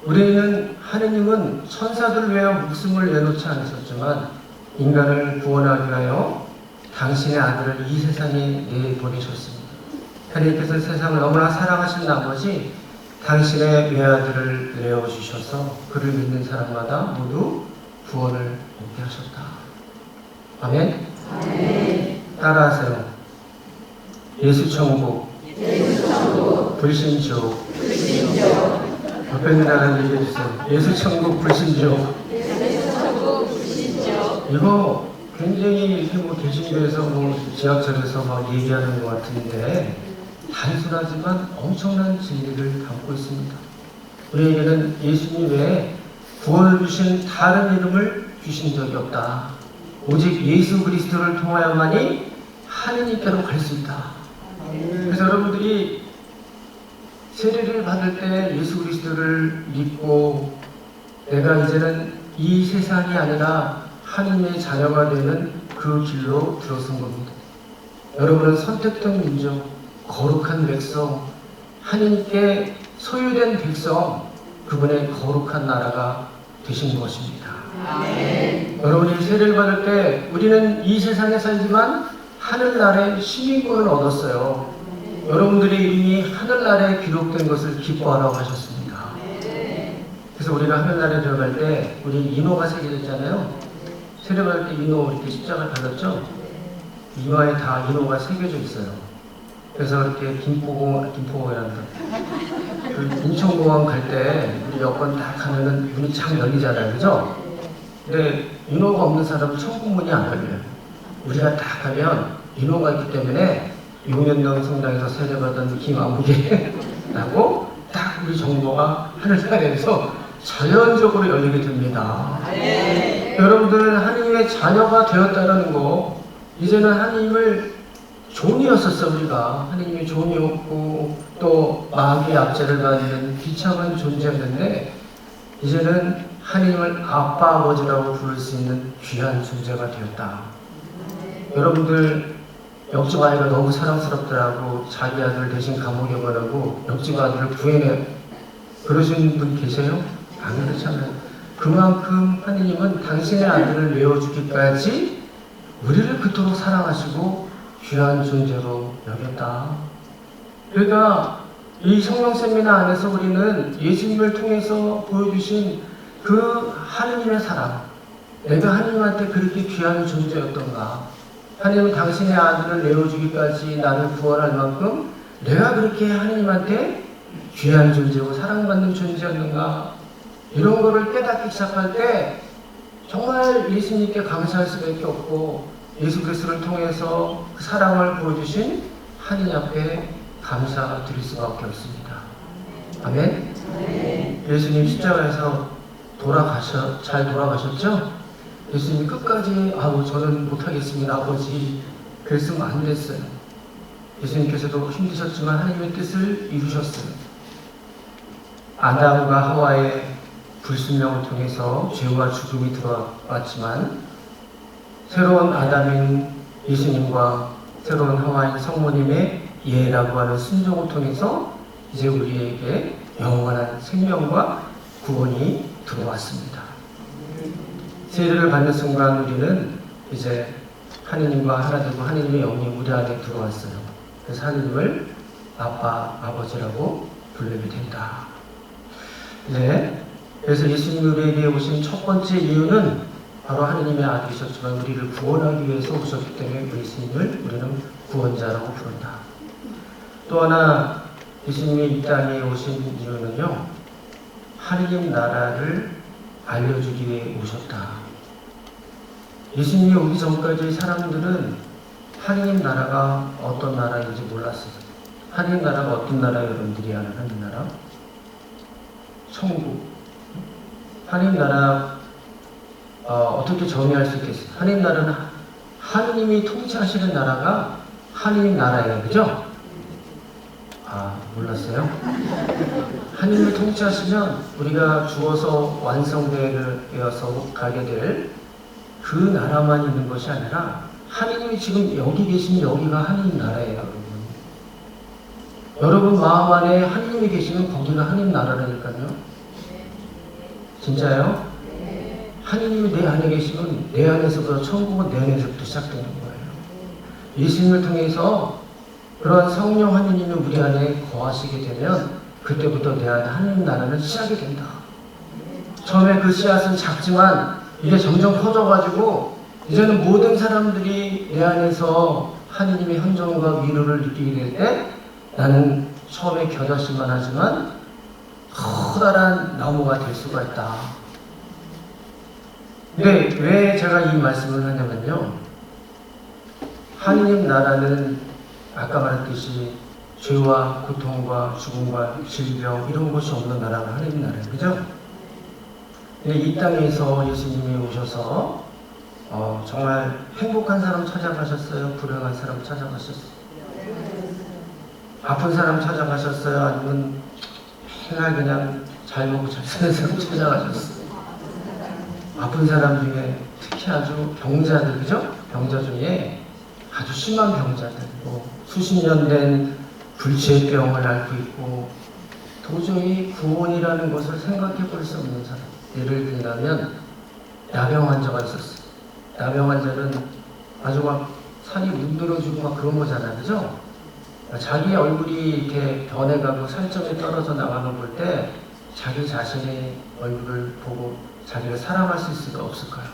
우리는 하느님은 천사들을 위하여 목숨을 내놓지 않으셨지만 인간을 구원하기 위하여 당신의 아들을 이 세상에 내보내셨습니다. 하느님께서 세상을 너무나 사랑하신 나머지 당신의 외아들을 내어주셔서 그를 믿는 사람마다 모두 구원을 얻게 하셨다. 아멘? 아멘. 따라하세요. 예수 천국, 불신족. 옆에 있는 사람 얘기해 주세요. 예수 천국, 불신족. 이거 굉장히 이렇게 뭐 개신교에서 뭐 지하철에서 막 얘기하는 것 같은데 단순하지만 엄청난 진리를 담고 있습니다. 우리에게는 예수님 외에 구원을 주신 다른 이름을 주신 적이 없다. 오직 예수 그리스도를 통하여만이 하느님께로 갈 수 있다. 그래서 여러분들이 세례를 받을 때 예수 그리스도를 믿고 내가 이제는 이 세상이 아니라 하나님의 자녀가 되는 그 길로 들어선 겁니다. 여러분은 선택된 민족, 거룩한 백성, 하나님께 소유된 백성, 그분의 거룩한 나라가 되신 것입니다. 아멘. 여러분이 세례를 받을 때 우리는 이 세상에 살지만 하늘나라의 시민권을 얻었어요. 여러분들의 이름이 하늘나라에 기록된 것을 기뻐하라고 하셨습니다. 그래서 우리가 하늘나라에 들어갈 때 우리 인호가 새겨졌잖아요. 세례받을 때 인호 이렇게 십자가를 받았죠. 이마에 다 인호가 새겨져 있어요. 그래서 이렇게 김포공이란다. 그 인천공항 갈 때 우리 여권 딱 가면은 문이 쫙 열리잖아요, 그죠? 근데 인호가 없는 사람은 천국문이 안 열려요. 우리가 딱 가면 인호가 있기 때문에 용현동 성당에서 세례받은 김아무개라고 딱 우리 정보가 하늘나라에서 자연적으로 열리게 됩니다. 여러분들은 하나님의 자녀가 되었다는 거, 이제는 하나님을 종이었었어. 우리가 하나님의 종이었고 또 마귀의 압제를 받는 비참한 존재였는데 이제는 하나님을 아빠 아버지라고 부를 수 있는 귀한 존재가 되었다. 여러분들 옆집 아이가 너무 사랑스럽더라고 자기 아들 대신 감옥에 보내고 옆집 아들을 구해내 그러신 분 계세요? 안 그렇잖아요. 그만큼 하나님은 당신의 아들을 내어주기까지 우리를 그토록 사랑하시고 귀한 존재로 여겼다. 그러니까 이 성령 세미나 안에서 우리는 예수님을 통해서 보여주신 그 하느님의 사랑, 내가 하느님한테 그렇게 귀한 존재였던가, 하느님은 당신의 아들을 내어주기까지 나를 구원할 만큼 내가 그렇게 하느님한테 귀한 존재고 사랑받는 존재였는가, 이런 거를 깨닫기 시작할 때 정말 예수님께 감사할 수밖에 없고 예수 그리스도를 통해서 그 사랑을 보여주신 하느님 앞에 감사드릴 수밖에 없습니다. 아멘? 예수님 십자가에서 잘 돌아가셨죠? 예수님이 끝까지 저는 못하겠습니다 아버지 그랬으면 안 됐어요. 예수님께서도 힘드셨지만 하나님의 뜻을 이루셨어요. 아담과 하와의 불순명을 통해서 죄와 죽음이 들어왔지만 새로운 아담인 예수님과 새로운 하와인 성모님의 예라고 하는 순종을 통해서 이제 우리에게 영원한 생명과 구원이 들어왔습니다. 세례를 받는 순간 우리는 이제 하느님과 하나 되고 하느님의 영이 우리 안에 들어왔어요. 그래서 하느님을 아빠, 아버지라고 부르게 된다. 네. 그래서 예수님이 우리에게 오신 첫 번째 이유는 바로 하느님의 아들이셨지만 우리를 구원하기 위해서 오셨기 때문에 예수님을 우리는 구원자라고 부른다. 또 하나 예수님이 이 땅에 오신 이유는요, 하느님 나라를 알려주기 위해 오셨다. 예수님이 오기 전까지 사람들은 하느님 나라가 어떤 나라인지 몰랐어요. 하느님 나라가 어떤 나라예요? 여러분들이 아는 하느님 나라? 천국. 하느님 나라 어떻게 정의할 수 있겠어요? 하느님 나라는 하느님이 통치하시는 나라가 하느님 나라예요. 그죠? 몰랐어요? 하느님이 통치하시면 우리가 죽어서 완성되어서 가게 될 그 나라만 있는 것이 아니라 하느님이 지금 여기 계신 여기가 하느님 나라예요. 여러분. 여러분 마음 안에 하느님이 계시면 거기가 하느님 나라라니까요. 진짜요? 하느님이 내 안에 계시면 내 안에서부터 천국은 내 안에서부터 시작되는 거예요. 예수님을 통해서 그런 성령 하느님이 우리 안에 거하시게 되면 그때부터 내 안에 하느님 나라는 시작이 된다. 처음에 그 씨앗은 작지만 이게 점점 커져가지고 이제는 모든 사람들이 내 안에서 하느님의 현존과 위로를 느끼게 될 때 나는 처음에 겨자씨만 하지만 커다란 나무가 될 수가 있다. 근데 왜 제가 이 말씀을 하냐면요. 하느님 나라는 아까 말했듯이 죄와 고통과 죽음과 질병 이런 것이 없는 나라가 하느님 나라예요. 그죠? 근데 이 땅에서 예수님이 오셔서 정말 행복한 사람 찾아가셨어요? 불행한 사람 찾아가셨어요? 아픈 사람 찾아가셨어요? 아니면 맨날 그냥 잘 먹고 잘 사는 사람 찾아가셨어요? 아픈 사람 중에 특히 아주 병자들, 그죠? 병자 중에 아주 심한 병자들, 수십 년 된 불치병을 앓고 있고 도저히 구원이라는 것을 생각해 볼 수 없는 사람. 예를 들자면 나병 환자가 있었어요. 나병 환자는 아주 막 살이 문드러지고 막 그런 거잖아요. 그죠? 자기 얼굴이 이렇게 변해가고 살점이 떨어져 나가는 볼 때 자기 자신의 얼굴을 보고 자기를 사랑할 수 있을까 없을까요?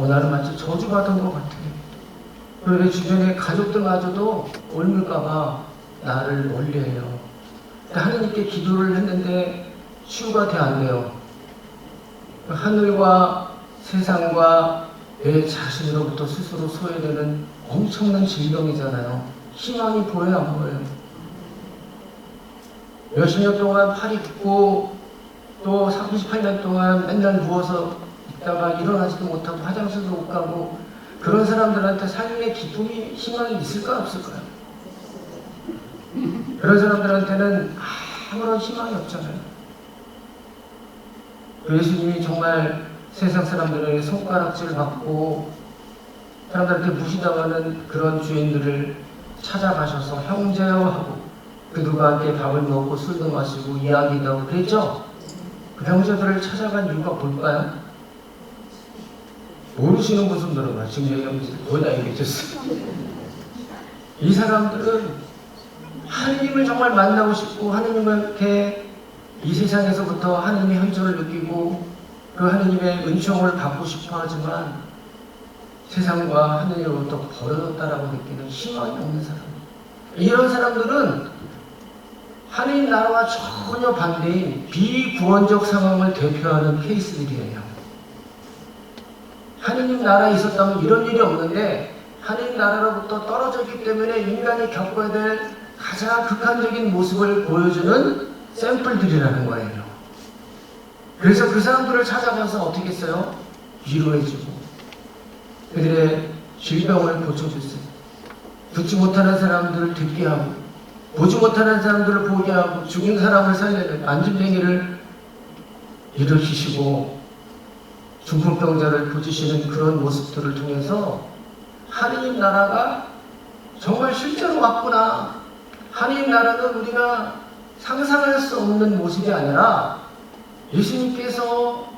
나는 마치 저주받은 것 같아요. 그리고 주변에 가족들마저도 옮을까봐 나를 멀리해요. 하느님께 기도를 했는데 치유가 안 돼요. 하늘과 세상과 내 자신으로부터 스스로 소외되는 엄청난 질병이잖아요. 희망이 보여요, 안 보여요? 몇십 년 동안 팔이 굽고 또 38년 동안 맨날 누워서 있다가 일어나지도 못하고 화장실도 못 가고 그런 사람들한테 삶의 기쁨이, 희망이 있을까 없을까요? 그런 사람들한테는 아무런 희망이 없잖아요. 예수님이 정말 세상 사람들에게 손가락질 받고 사람들한테 무시당하는 그런 주인들을 찾아가셔서 형제여 하고 그들과 함께 밥을 먹고 술도 마시고 이야기도 하고 그랬죠? 그 형제들을 찾아간 이유가 뭘까요? 모르시는 분좀 들어봐. 지금 얘기하면 거의 다 얘기해줬어요. 이 사람들은 하느님을 정말 만나고 싶고 하느님을 이렇게 이 세상에서부터 하느님의 현존을 느끼고 그 하느님의 은총을 받고 싶어 하지만 세상과 하느님으로부터 버려졌다라고 느끼는 희망이 없는 사람. 이런 사람들은 하느님 나라와 전혀 반대인 비구원적 상황을 대표하는 케이스들이에요. 하느님 나라에 있었다면 이런 일이 없는데 하느님 나라로부터 떨어져 있기 때문에 인간이 겪어야 될 가장 극한적인 모습을 보여주는 샘플들이라는 거예요. 그래서 그 사람들을 찾아가서 어떻게 했어요? 위로해주고 그들의 질병을 고쳐줬어요. 듣지 못하는 사람들을 듣게 하고 보지 못하는 사람들을 보게 하고 죽은 사람을 살리는 안진뱅이를 일으키시고 중풍병자를 고치시는 그런 모습들을 통해서 하느님 나라가 정말 실제로 왔구나. 하느님 나라는 우리가 상상할 수 없는 모습이 아니라 예수님께서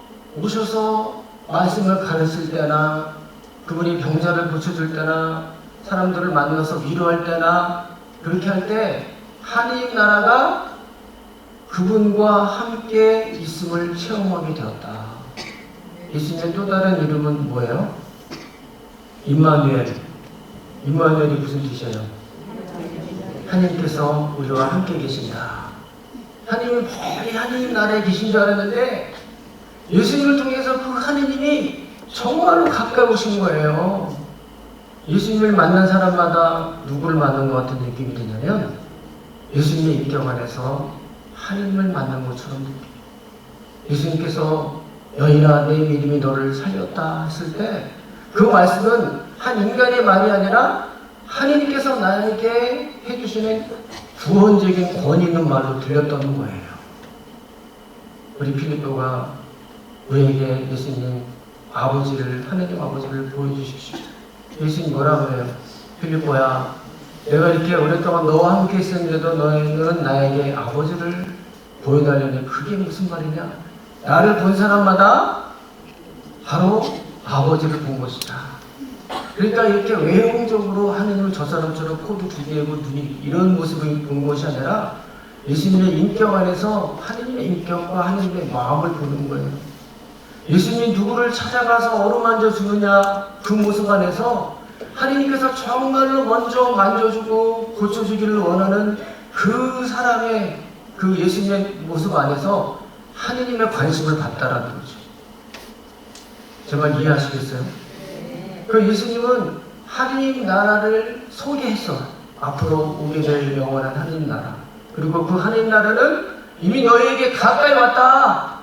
오셔서 말씀을 가르칠 때나 그분이 병자를 고쳐줄 때나 사람들을 만나서 위로할 때나 그렇게 할 때 하느님 나라가 그분과 함께 있음을 체험하게 되었다. 예수님의 또 다른 이름은 뭐예요? 임마누엘. 임마누엘이 무슨 뜻이에요? 하나님께서 우리와 함께 계신다. 하나님은 멀리 하느님 나라에 계신 줄 알았는데 예수님을 통해서 그 하느님이 정말로 가까우신 거예요. 예수님을 만난 사람마다 누구를 만난 것 같은 느낌이 드냐면 예수님의 인격 안에서 하느님을 만난 것처럼 느껴요. 예수님께서 여인아 내 믿음이 너를 살렸다 했을 때 그 말씀은 한 인간의 말이 아니라 하느님께서 나에게 해주시는 구원적인 권위 있는 말로 들렸던 거예요. 우리 필립보가 우리에게 예수님 아버지를 하느님 아버지를 보여주십시오. 예수님 뭐라고 해요? 필립보야 내가 이렇게 오랫동안 너와 함께 있었는데도 너는 나에게 아버지를 보여달라니 그게 무슨 말이냐? 나를 본 사람마다 바로 아버지를 본 것이다. 그러니까 이렇게 외형적으로 하느님을 저 사람처럼 코도 두 개고 눈이 이런 모습을 본 것이 아니라 예수님의 인격 안에서 하느님의 인격과 하느님의 마음을 보는 거예요. 예수님이 누구를 찾아가서 어루만져 주느냐 그 모습 안에서 하느님께서 정말로 먼저 만져주고 고쳐주기를 원하는 그 사람의 그 예수님의 모습 안에서 하느님의 관심을 받다라는 거죠. 제 말 이해하시겠어요? 그 예수님은 하나님 나라를 소개했어. 앞으로 우리 될 영원한 하나님 나라. 그리고 그 하나님 나라는 이미 너희에게 가까이 왔다.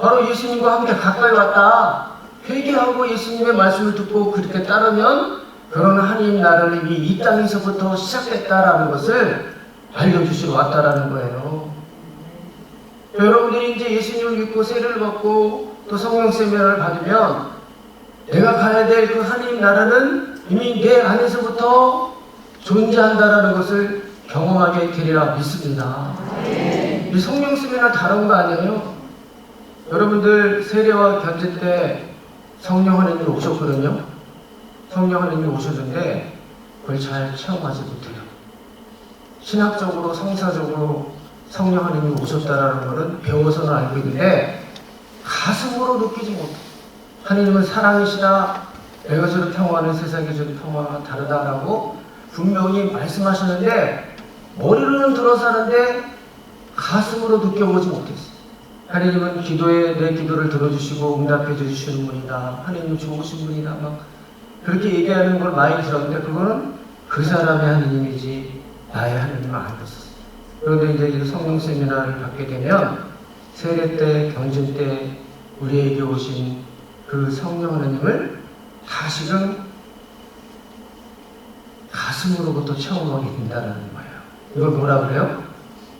바로 예수님과 함께 가까이 왔다. 회개하고 예수님의 말씀을 듣고 그렇게 따르면 그런 하나님 나라를 이미 이 땅에서부터 시작됐다라는 것을 알려주시러 왔다라는 거예요. 여러분들이 이제 예수님을 믿고 세례를 받고 또 성령 세례를 받으면 내가 가야 될 그 하나님 나라는 이미 내 안에서부터 존재한다라는 것을 경험하게 되리라 믿습니다. 이 성령 세례는 다른 거 아니에요? 여러분들 세례와 견제 때 성령 하나님이 오셨거든요. 성령 하나님이 오셨는데 그걸 잘 체험하지 못해요. 신학적으로 성사적으로 성령 하나님이 오셨다라는 것은 배워서는 알고 있는데 가슴으로 느끼지 못해요. 하나님은 사랑이시다. 내가 저를 평화하는 세상에 저를 평화가 다르다라고 분명히 말씀하셨는데 머리로는 들어서 하는데 가슴으로 느껴보지 못했어요. 하나님은 내 기도를 들어주시고 응답해 주시는 분이다. 하나님 좋으신 분이다. 막 그렇게 얘기하는 걸 많이 들었는데 그거는 그 사람의 하나님이지 나의 하나님은 아니었어요. 그런데 이제 성령 세미나를 받게 되면 세례 때, 경진 때 우리에게 오신 그 성령 하나님을 다시금 가슴으로부터 체험하게 된다는 거예요. 이걸 뭐라 그래요?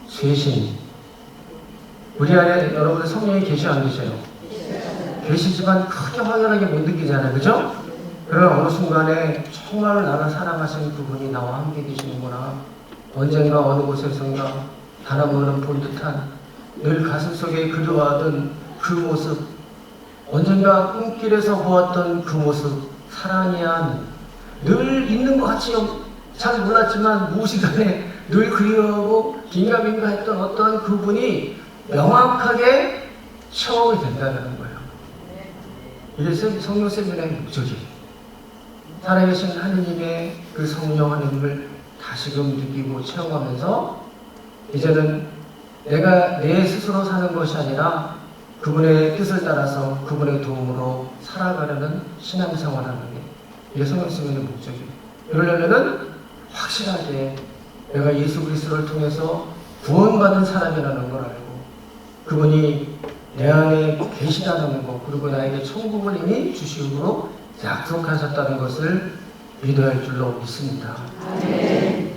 쇄신. 우리 안에 여러분들 성령이 계셔 안 계셔요? 계시지만 크게 확연하게 못 느끼잖아요. 그죠? 그러나 어느 순간에 정말 나를 사랑하시는 그분이 나와 함께 계시는구나. 언젠가 어느 곳에선가 바라보는 본 듯한 늘 가슴속에 그리워하던 그 모습, 언젠가 꿈길에서 보았던 그 모습, 사랑이야 늘 있는 것 같이 잘 몰랐지만 무시간에 늘 그리워하고 긴가민가 했던 어떤 그분이 명확하게 체험이 된다는 거예요. 이게 성령 세미나의 목적이에요. 살아계신 하느님의 그 성령 하느님을 다시금 느끼고 체험하면서 이제는 내가 내 스스로 사는 것이 아니라 그분의 뜻을 따라서 그분의 도움으로 살아가려는 신앙생활하는 게 이게 성령 세미나의 목적이에요. 그러려면은 확실하게 내가 예수 그리스도를 통해서 구원받은 사람이라는 걸 알고 그분이 내 안에 계시다는 것, 그리고 나에게 천국을 이미 주시고 약속하셨다는 것을 믿어야 할 줄로 믿습니다. 아멘.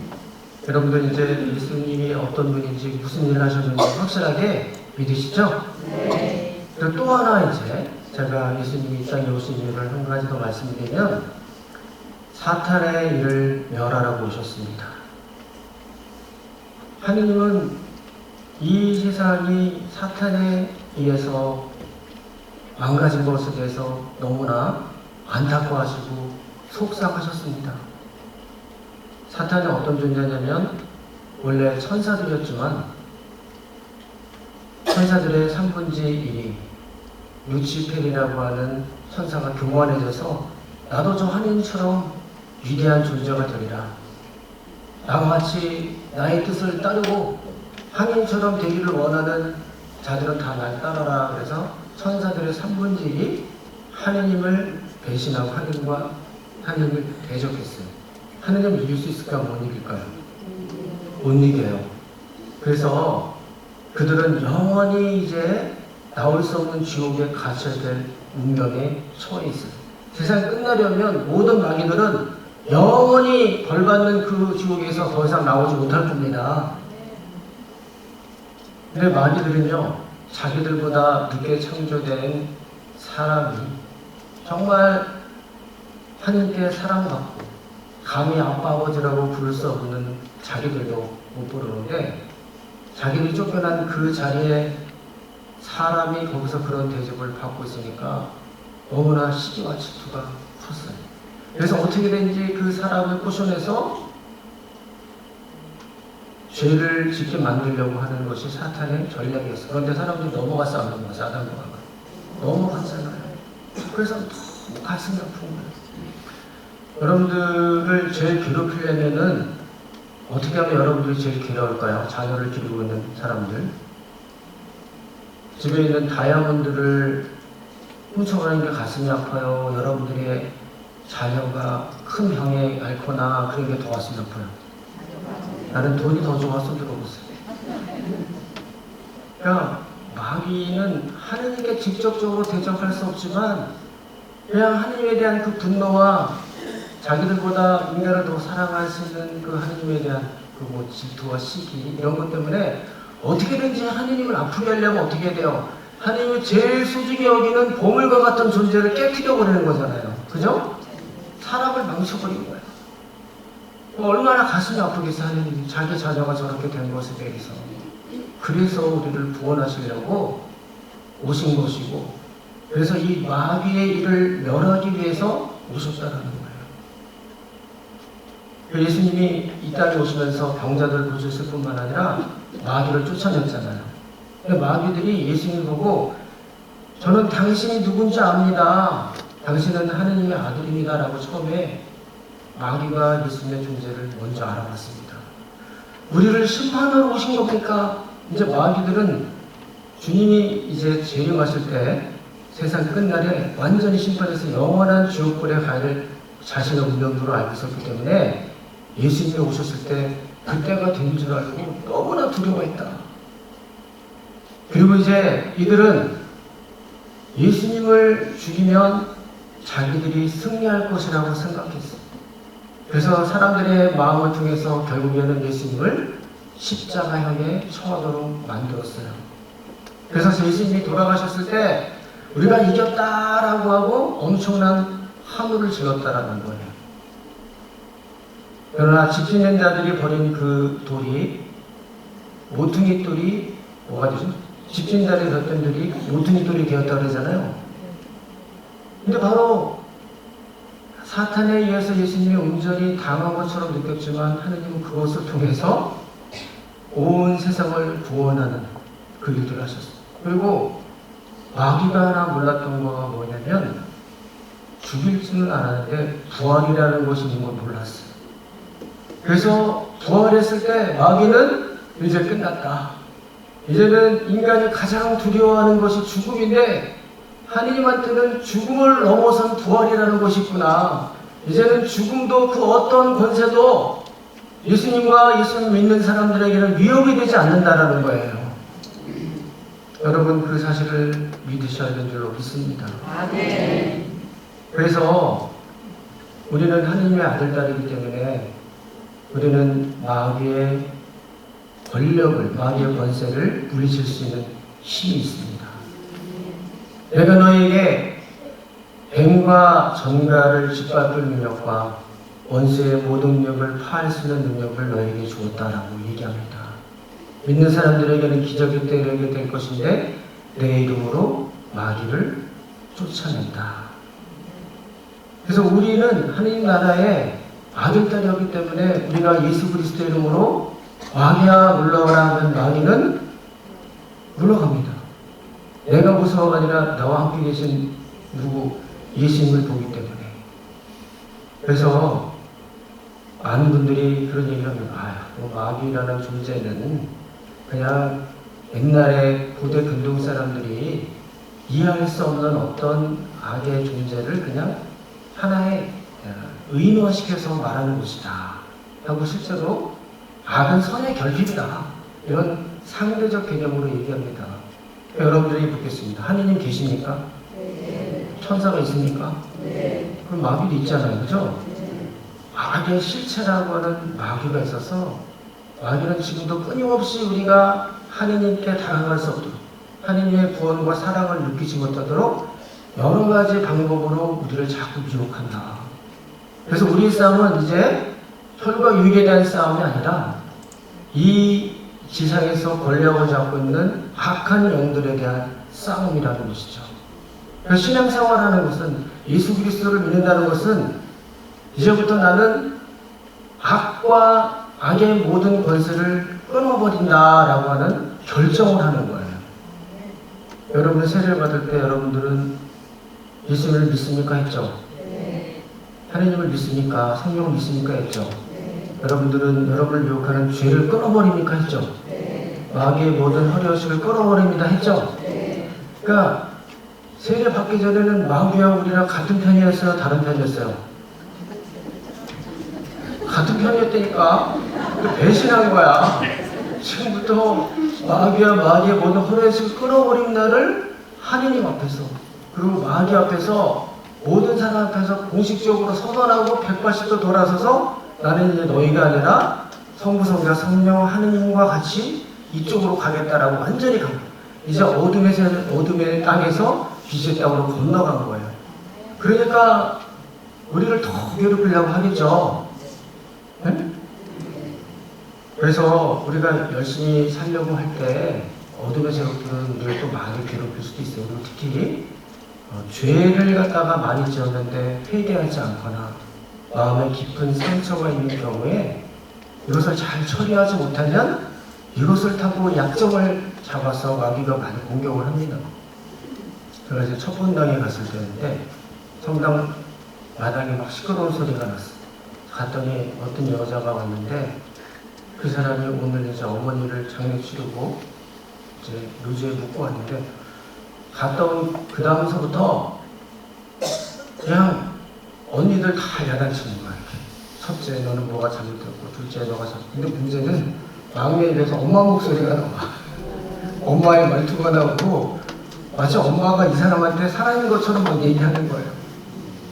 여러분들 이제 예수님이 어떤 분인지 무슨 일을 하셨는지 확실하게 믿으시죠? 네. 그리고 또 하나 이제 제가 예수님이 이 땅에 오신 이유를 한 가지 더 말씀드리면 사탄의 일을 멸하라고 오셨습니다. 하느님은 이 세상이 사탄에 의해서 망가진 것에 대해서 너무나 안타까워하시고 속상하셨습니다. 사탄이 어떤 존재냐면 원래 천사들이었지만 천사들의 3분의 1이 루치펠이라고 하는 천사가 교만해져서 나도 저 하느님처럼 위대한 존재가 되리라. 나와 같이 나의 뜻을 따르고 하느님처럼 되기를 원하는 자들은 다 날 따라라. 그래서 천사들의 3분의 1이 하느님을 배신하고 하느님을 대적했어요. 하느님을 이길 수 있을까? 못 이길까요? 못 이겨요. 그래서 그들은 영원히 이제 나올 수 없는 지옥에 갇혀야 될 운명에 처해 있어요. 세상이 끝나려면 모든 마귀들은 영원히 벌받는 그 지옥에서 더 이상 나오지 못할 겁니다. 근데 마귀들은요, 자기들보다 늦게 창조된 사람이 정말 하나님께 사랑받고 감히 아빠 아버지라고 부를 수 없는 자기들도 못 부르는데 자기들이 쫓겨난 그 자리에 사람이 거기서 그런 대접을 받고 있으니까 너무나 시기와 질투가 컸어요. 그래서 어떻게든지 그 사람을 꼬셔내서 죄를 짓게 만들려고 하는 것이 사탄의 전략이었어요. 그런데 사람들이 넘어가서 안 넘어가서 아담과 넘어갔잖아요. 그래서 너무 가슴이 아픈 거예요. 여러분들을 제일 괴롭히려면은 어떻게 하면 여러분들이 제일 괴로울까요? 자녀를 기르고 있는 사람들. 집에 있는 다이아몬드를 훔쳐가는 게 가슴이 아파요. 여러분들의 자녀가 큰 병에 앓거나 그런 게 더 가슴이 아파요. 나는 돈이 더 좋아서 들어보세요. 그러니까 마귀는 하느님께 직접적으로 대적할 수 없지만 그냥 하느님에 대한 그 분노와 자기들보다 인간을 더 사랑하시는 그 하느님에 대한 그 뭐 질투와 시기 이런 것 때문에 어떻게든지 하느님을 아프게 하려면 어떻게 해야 돼요? 하느님이 제일 소중히 여기는 보물과 같은 존재를 깨뜨려 버리는 거잖아요. 그죠? 사람을 망쳐버리는 거예요. 얼마나 가슴이 아프겠어요, 하느님이 자기 자녀가 저렇게 된 것에 대해서. 그래서 우리를 구원하시려고 오신 것이고, 그래서 이 마귀의 일을 멸하기 위해서 오셨다라는 거예요. 예수님이 이 땅에 오시면서 병자들 고쳤을 뿐만 아니라 마귀를 쫓아냈잖아요. 마귀들이 예수님 보고 저는 당신이 누군지 압니다. 당신은 하느님의 아들입니다. 라고 처음에 마귀가 예수님의 존재를 먼저 알아봤습니다. 우리를 심판하러 오신 겁니까? 이제 마귀들은 주님이 이제 재림하실 때 세상 끝날에 완전히 심판해서 영원한 지옥불에 갈 자신의 운명으로 알고 있었기 때문에 예수님이 오셨을 때 그때가 된 줄 알고 너무나 두려워했다. 그리고 이제 이들은 예수님을 죽이면 자기들이 승리할 것이라고 생각했어. 그래서 사람들의 마음을 통해서 결국에는 예수님을 십자가형에 처하도록 만들었어요. 그래서 예수님이 돌아가셨을 때 우리가 이겼다라고 하고 엄청난 함울을 질렀다라는 거예요. 그러나 집진된 자들이 버린 그 돌이 모퉁이 돌이 뭐가 되죠? 집진자들이 뒀던 돌이 모퉁이 돌이 되었다고 그러잖아요. 근데 바로 사탄에 의해서 예수님이 온전히 당한 것처럼 느꼈지만 하느님은 그것을 통해서 온 세상을 구원하는 그 일들을 하셨어요. 그리고 마귀가 하나 몰랐던 거가 뭐냐면 죽일 줄은 알았는데 부활이라는 것이 있는 걸 몰랐어요. 그래서 부활했을 때 마귀는 이제 끝났다. 이제는 인간이 가장 두려워하는 것이 죽음인데 하느님한테는 죽음을 넘어선 부활이라는 것이 있구나. 이제는 죽음도 그 어떤 권세도 예수님과 예수님 믿는 사람들에게는 위협이 되지 않는다라는 거예요. 여러분 그 사실을 믿으셔야 되는 줄로 믿습니다. 아멘. 그래서 우리는 하느님의 아들딸이기 때문에 우리는 마귀의 권력을, 마귀의 권세를 물리칠 수 있는 힘이 있습니다. 내가 너에게 뱀과 전갈을 짓밟을 능력과 원수의 모든 능력을 파할 수 있는 능력을 너에게 주었다라고 얘기합니다. 믿는 사람들에게는 기적이 때리게 될 것인데 내 이름으로 마귀를 쫓아낸다. 그래서 우리는 하느님 나라의 아들딸이었기 때문에 우리가 예수 그리스도 이름으로 마귀야 물러가라 하면 마귀는 물러갑니다. 내가 무서워가 아니라 나와 함께 계신 누구 예수님을 보기 때문에. 그래서 많은 분들이 그런 얘기를 합니다. 마귀라는 존재는 그냥 옛날에 고대 근동 사람들이 이해할 수 없는 어떤 악의 존재를 그냥 하나의 의인화시켜서 말하는 것이다 하고 실제로 악은 선의 결핍이다 이런 상대적 개념으로 얘기합니다. 여러분들이 묻겠습니다. 하느님 계십니까? 네. 천사가 있습니까? 네. 그럼 마귀도 있잖아요. 그죠? 네. 악의 실체라고 하는 마귀가 있어서 마귀는 지금도 끊임없이 우리가 하느님께 다가갈 수 없도록 하느님의 구원과 사랑을 느끼지 못하도록 여러 가지 방법으로 우리를 자꾸 유혹한다. 그래서 우리의 싸움은 이제 혈과 육에 대한 싸움이 아니라 이 지상에서 권력을 잡고 있는 악한 영들에 대한 싸움이라는 것이죠. 그래서 신앙생활하는 것은 예수 그리스도를 믿는다는 것은 이제부터 나는 악과 악의 모든 권세를 끊어버린다라고 하는 결정을 하는 거예요. 여러분은 세례를 받을 때 여러분들은 예수님을 믿습니까? 했죠? 네. 하느님을 믿습니까? 성령을 믿습니까? 했죠? 네. 여러분들은 여러분을 유혹하는 죄를 끊어버립니까? 했죠? 네. 마귀의 모든 허리허식을 끊어버립니다. 했죠? 네. 그러니까 세례 받기 전에는 마귀와 우리랑 같은 편이었어요? 다른 편이었어요? 같은 편이었다니까. 배신한 거야. 지금부터 마귀와 마귀의 모든 호레스를 끊어버린 날을 하느님 앞에서, 그리고 마귀 앞에서, 모든 사람 앞에서 공식적으로 선언하고 180도 돌아서서 나는 이제 너희가 아니라 성부, 성자, 성령 하느님과 같이 이쪽으로 가겠다라고 완전히 간 거예요. 이제 어둠의 땅에서 빛의 땅으로 건너간 거예요. 그러니까 우리를 더 괴롭히려고 하겠죠. 네? 그래서 우리가 열심히 살려고 할 때 어둠의 세력들은 우리를 또 많이 괴롭힐 수도 있어요. 그리고 특히 죄를 갖다가 많이 지었는데 회개하지 않거나 마음에 깊은 상처가 있는 경우에 이것을 잘 처리하지 못하면 이것을 타고 약점을 잡아서 마귀가 많이 공격을 합니다. 그래서 첫 본당에 갔을 때인데 성당 마당에 막 시끄러운 소리가 났어. 갔더니 어떤 여자가 왔는데 그 사람이 오늘 이제 어머니를 장례 치르고 이제 묘지에 묻고 왔는데 갔다 온 그 다음서부터 그냥 언니들 다 야단치는 거야. 이렇게. 첫째 너는 뭐가 잘못됐고, 둘째 너가 잘못. 근데 문제는 막내에 대해서 엄마 목소리가 나와. 엄마의 말투가 나오고 마치 엄마가 이 사람한테 살아있는 것처럼 막 얘기하는 거예요.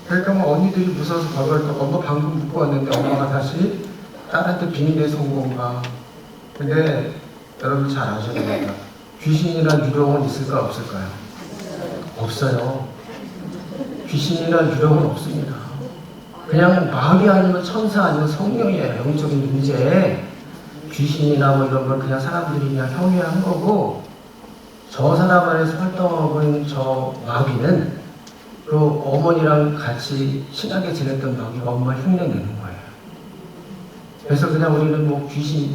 그러니까 뭐 언니들이 무서워서 벌벌 떠. 엄마 방금 묻고 왔는데 엄마가 다시 딸한테 비밀에서 온 건가. 근데 여러분 잘 아셔야 됩니다. 귀신이란 유령은 있을까 없을까요? 없어요. 귀신이란 유령은 없습니다. 그냥 마귀 아니면 천사 아니면 성령이에요. 영적인 문제에 귀신이나 뭐 이런 건 그냥 사람들이 그냥 형이한 거고, 저 사람 안에서 활동하고 있는 저 마귀는 그 어머니랑 같이 친하게 지냈던 마귀가 엄마 흉내내는 거예요. 그래서 그냥 우리는 뭐 귀신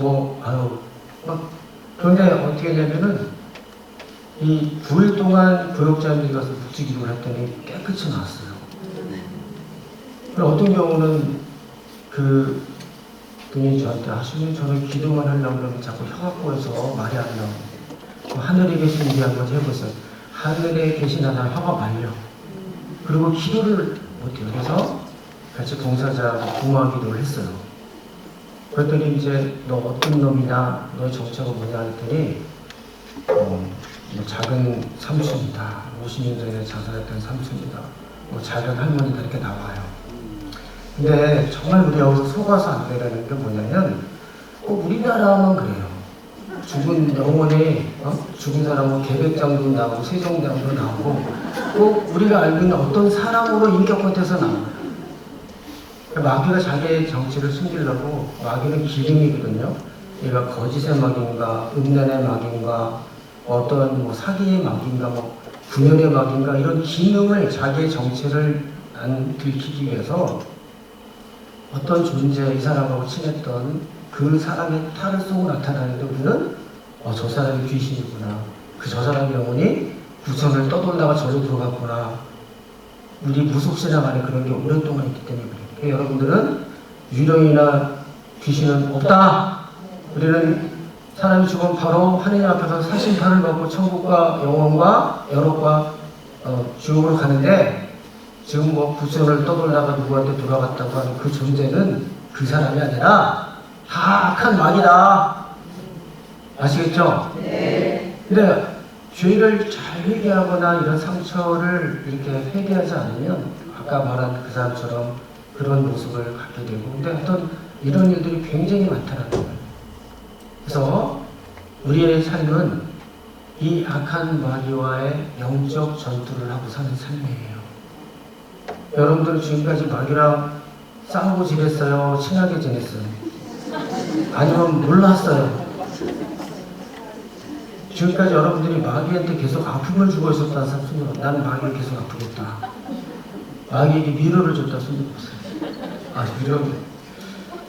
그런데 어떻게 했냐면은 이 9일 동안 교육자님들이 가서 묵지기도를 했더니 깨끗이 나왔어요. 어떤 경우는 그 분이 저한테 하시면 저는 기도만 하려고 그러면 자꾸 혀가 꼬여서 말이 안 나오고, 하늘에 계신 우리 한번 해보세요. 하늘에 계신 하나 혀가 말려. 그리고 기도를 못해요. 그래서 같이 동사자하고 공허 기도를 했어요. 그랬더니 이제 너 어떤 놈이냐, 너의 정체가 뭐냐 했더니 뭐 작은 삼촌이다, 50년 전에 자살했던 삼촌이다, 뭐 작은 할머니다 이렇게 나와요. 근데 정말 우리 여기서 속아서 안 되라는 게 뭐냐면 꼭 우리나라만 그래요. 죽은 영혼에 죽은 사람은 계백장도 나오고 세종장도 나오고 꼭 우리가 알고 있는 어떤 사람으로 인격화돼서 나와요. 마귀가 자기의 정체를 숨기려고, 마귀는 기름이거든요. 얘가 거짓의 마귀인가, 음란의 마귀인가, 어떤 뭐 사기의 마귀인가, 뭐 분열의 마귀인가, 이런 기능을 자기의 정체를 안 들키기 위해서 어떤 존재, 이 사람하고 친했던 그 사람의 탈을 쏘고 나타나는데 우리는 저 사람이 귀신이구나, 저 사람의 영혼이 구천을 떠돌다가 저로 들어갔구나. 우리 무속신앙 안에 그런 게 오랫동안 있기 때문에 그래요. 여러분들은 유령이나 귀신은 없다. 우리는 사람이 죽으면 바로 하느님 앞에 가서 사심판을 받고 천국과 영혼과 연옥과 지옥으로 가는데, 지금 뭐 구천을 떠돌다가 누구한테 돌아갔다고 하는 그 존재는 그 사람이 아니라 다 악한 마귀다. 아시겠죠? 네. 근데 죄를 잘 회개하거나 이런 상처를 이렇게 회개하지 않으면 아까 말한 그 사람처럼 그런 모습을 갖게 되고, 근데 어떤 이런 일들이 굉장히 많다는 거예요. 그래서 우리의 삶은 이 악한 마귀와의 영적 전투를 하고 사는 삶이에요. 여러분들은 지금까지 마귀랑 싸우고 지냈어요? 친하게 지냈어요? 아니면 몰랐어요? 지금까지 여러분들이 마귀한테 계속 아픔을 주고 있었다는 사람 손들어. 나는 마귀를 계속 아프겠다. 마귀에게 위로를 줬다 손들었어요. 위로를.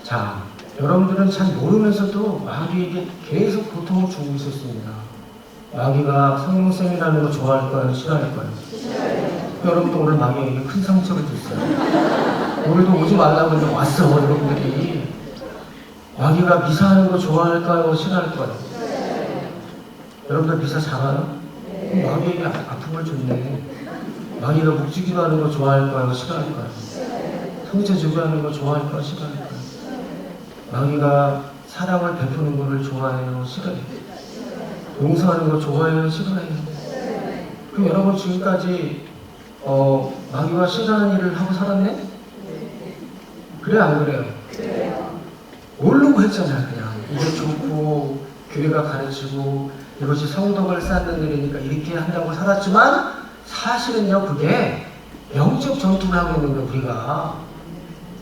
자, 여러분들은 잘 모르면서도 마귀에게 계속 고통을 주고 있었습니다. 마귀가 성령쌤이라는 거 좋아할까요? 싫어할까요? 여러분도 오늘 마귀에게 큰 상처를 줬어요. 오늘도 오지 말라고 했는데 왔어. 여러분들이 마귀가 미사하는 거 좋아할까요? 싫어할까요? 여러분들 미사 잘하요? 마귀에게 아픔을 줬네. 마귀가 묵주기도 하는 거 좋아할까요? 싫어할까요? 성체 주구하는 거 좋아할까요? 싫어할까요? 마귀가 사랑을 베푸는 것을 좋아해요? 싫어해요? 용서하는 거 좋아해요? 싫어해요? 그럼 여러분 지금까지 마귀가 싫어하는 일을 하고 살았네? 그래 안 그래요? 모르고 했잖아요. 그냥 이게 좋고 교회가 가르치고 이것이 성덕을 쌓는 일이니까 이렇게 한다고 살았지만 사실은요 그게 영적 전투를 하고 있는 거예요. 우리가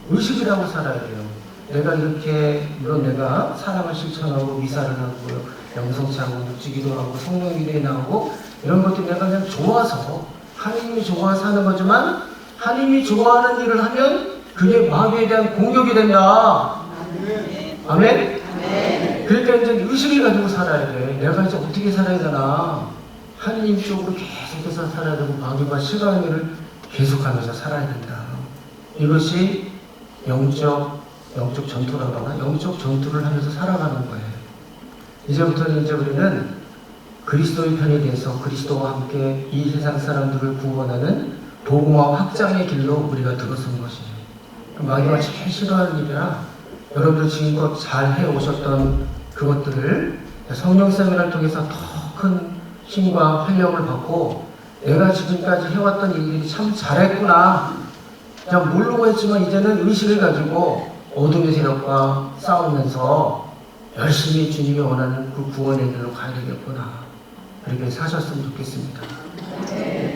의식을 하고 살아야 돼요. 내가 이렇게 물론 내가 사랑을 실천하고 미사를 하고요 영성차고 묵지기도 하고 성령 기도에 나오고 이런 것들이 내가 그냥 좋아서 하나님이 좋아서 하는 거지만 하나님이 좋아하는 일을 하면 그게 마귀에 대한 공격이 된다. 아멘? 그러니까 이제 의식을 가지고 살아야 돼. 내가 이제 어떻게 살아야 되나. 하나님 쪽으로 계속해서 살아야 되고 마귀가 싫어하는 일을 계속하면서 살아야 된다. 이것이 영적 전투라고 하나? 영적 전투를 하면서 살아가는 거예요. 이제부터는 이제 우리는 그리스도의 편이 돼서 그리스도와 함께 이 세상 사람들을 구원하는 복음화 확장의 길로 우리가 들어선 것이에요. 마귀가 제일 싫어하는 일이라 여러분들 지금껏 잘 해오셨던 그것들을 성령 세미나를 통해서 더 큰 힘과 활력을 받고 내가 지금까지 해왔던 일들이 참 잘했구나. 그냥 모르고 했지만 이제는 의식을 가지고 어둠의 세력과 싸우면서 열심히 주님이 원하는 그 구원의 길로 가야 되겠구나. 그렇게 사셨으면 좋겠습니다.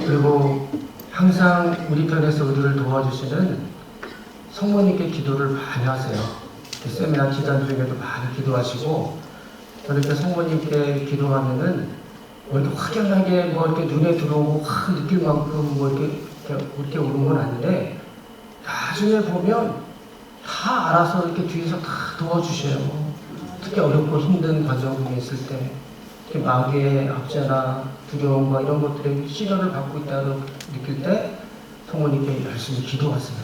그리고 항상 우리 편에서 우리를 도와주시는 성모님께 기도를 많이 하세요. 세미나 기간 중에도 많이 기도하시고 그렇게 성모님께 기도하면은 뭐 이렇게 확연하게 뭐 이렇게 눈에 들어오고 확 느낄 만큼 뭐 이렇게 오는 건 아닌데 나중에 보면 다 알아서 이렇게 뒤에서 다 도와주셔요. 특히 어렵고 힘든 과정 중에 있을 때 이렇게 마귀의 압제나 두려움과 이런 것들에 시련을 받고 있다고 느낄 때 성모님께 열심히 기도하세요.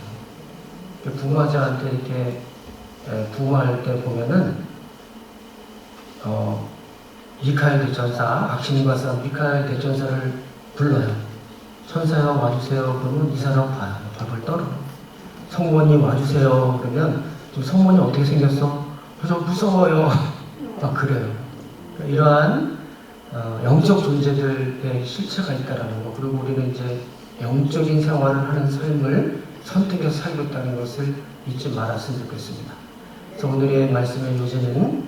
부모자한테 이렇게 부모할 때 보면은 미카엘 대천사, 악신과 싸움 미카엘 대천사를 불러요. 천사야 와주세요. 그러면 이 사람 봐요. 벌벌 떨어요. 성모님 와주세요. 그러면 좀 성모님 어떻게 생겼어? 저 무서워요. 막 그래요. 이러한 영적 존재들의 실체가 있다라는 거. 그리고 우리는 이제 영적인 생활을 하는 삶을 선택해서 살고 있다는 것을 잊지 말았으면 좋겠습니다. 그래서 오늘의 말씀의 요지는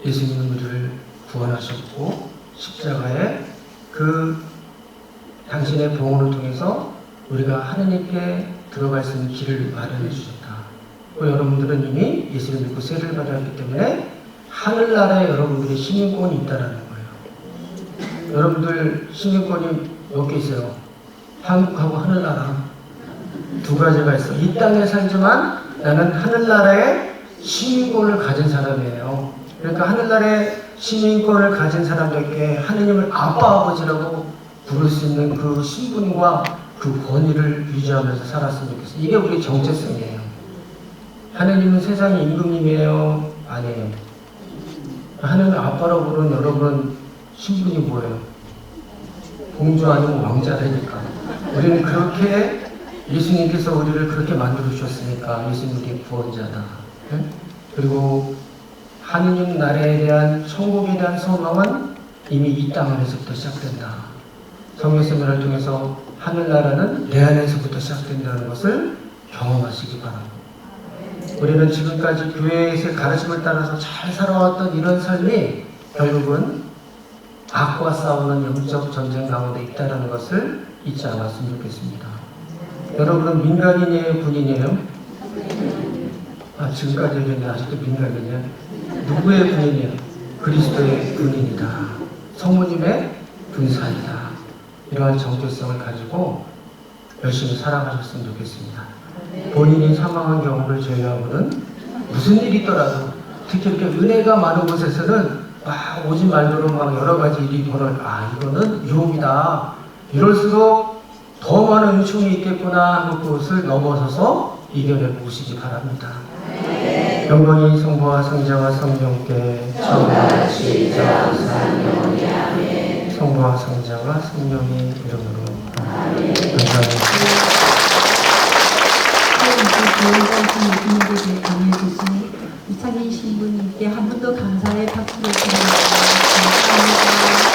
예수님은 우리를 구원하셨고 십자가에 그 당신의 보응을 통해서 우리가 하느님께 들어갈 수 있는 길을 마련해 주셨다. 여러분들은 이미 예수를 믿고 세례를 받았기 때문에 하늘나라에 여러분들의 시민권이 있다는 거예요. 여러분들 시민권이 몇 개 있어요? 한국하고 하늘나라 두 가지가 있어. 이 땅에 살지만 나는 하늘나라의 시민권을 가진 사람이에요. 그러니까 하늘나라의 시민권을 가진 사람들에게 하느님을 아빠 아버지라고 부를 수 있는 그 신분과 그 권위를 유지하면서 살았으면 좋겠어요. 이게 우리 정체성이에요. 하느님은 세상의 임금님이에요? 아니에요. 하느님 아빠라고 부르는 여러분은 신분이 뭐예요? 공주 아니면 왕자라니까. 우리는 그렇게 예수님께서 우리를 그렇게 만들어 주셨으니까 예수님이 구원자다. 네? 그리고 하느님 나라에 대한 천국에 대한 소망은 이미 이 땅 안에서부터 시작된다. 성경세미나를 통해서 하늘나라는 내 안에서부터 시작된다는 것을 경험하시기 바랍니다. 우리는 지금까지 교회에서의 가르침을 따라서 잘 살아왔던 이런 삶이 결국은 악과 싸우는 영적 전쟁 가운데 있다는 것을 잊지 않았으면 좋겠습니다. 여러분은 민간인이에요? 군인이에요? 지금까지 얘기했는데 아직도 민간인이에요? 누구의 군인이에요? 그리스도의 군인이다. 성모님의 군사이다. 이러한 정체성을 가지고 열심히 살아가셨으면 좋겠습니다. 본인이 사망한 경우를 제외하고는 무슨 일이 있더라도 특히 이렇게 은혜가 많은 곳에서는 막 오지 말도록 막 여러 가지 일이 이거는 유혹이다. 이럴수록 더 많은 은총이 있겠구나 하는 그것을 넘어서서 이겨내 보시기 바랍니다. 영광이 성부와 성자와 성령께 처음같이 이제와 영원히 아멘. 성부와 성자와 성령의 이름으로 아멘. 감사합니다. 교회자이신 예수님께 강해주신 이창인 신부님께 한 번 더 감사의 박수를 드립니다. 감사합니다.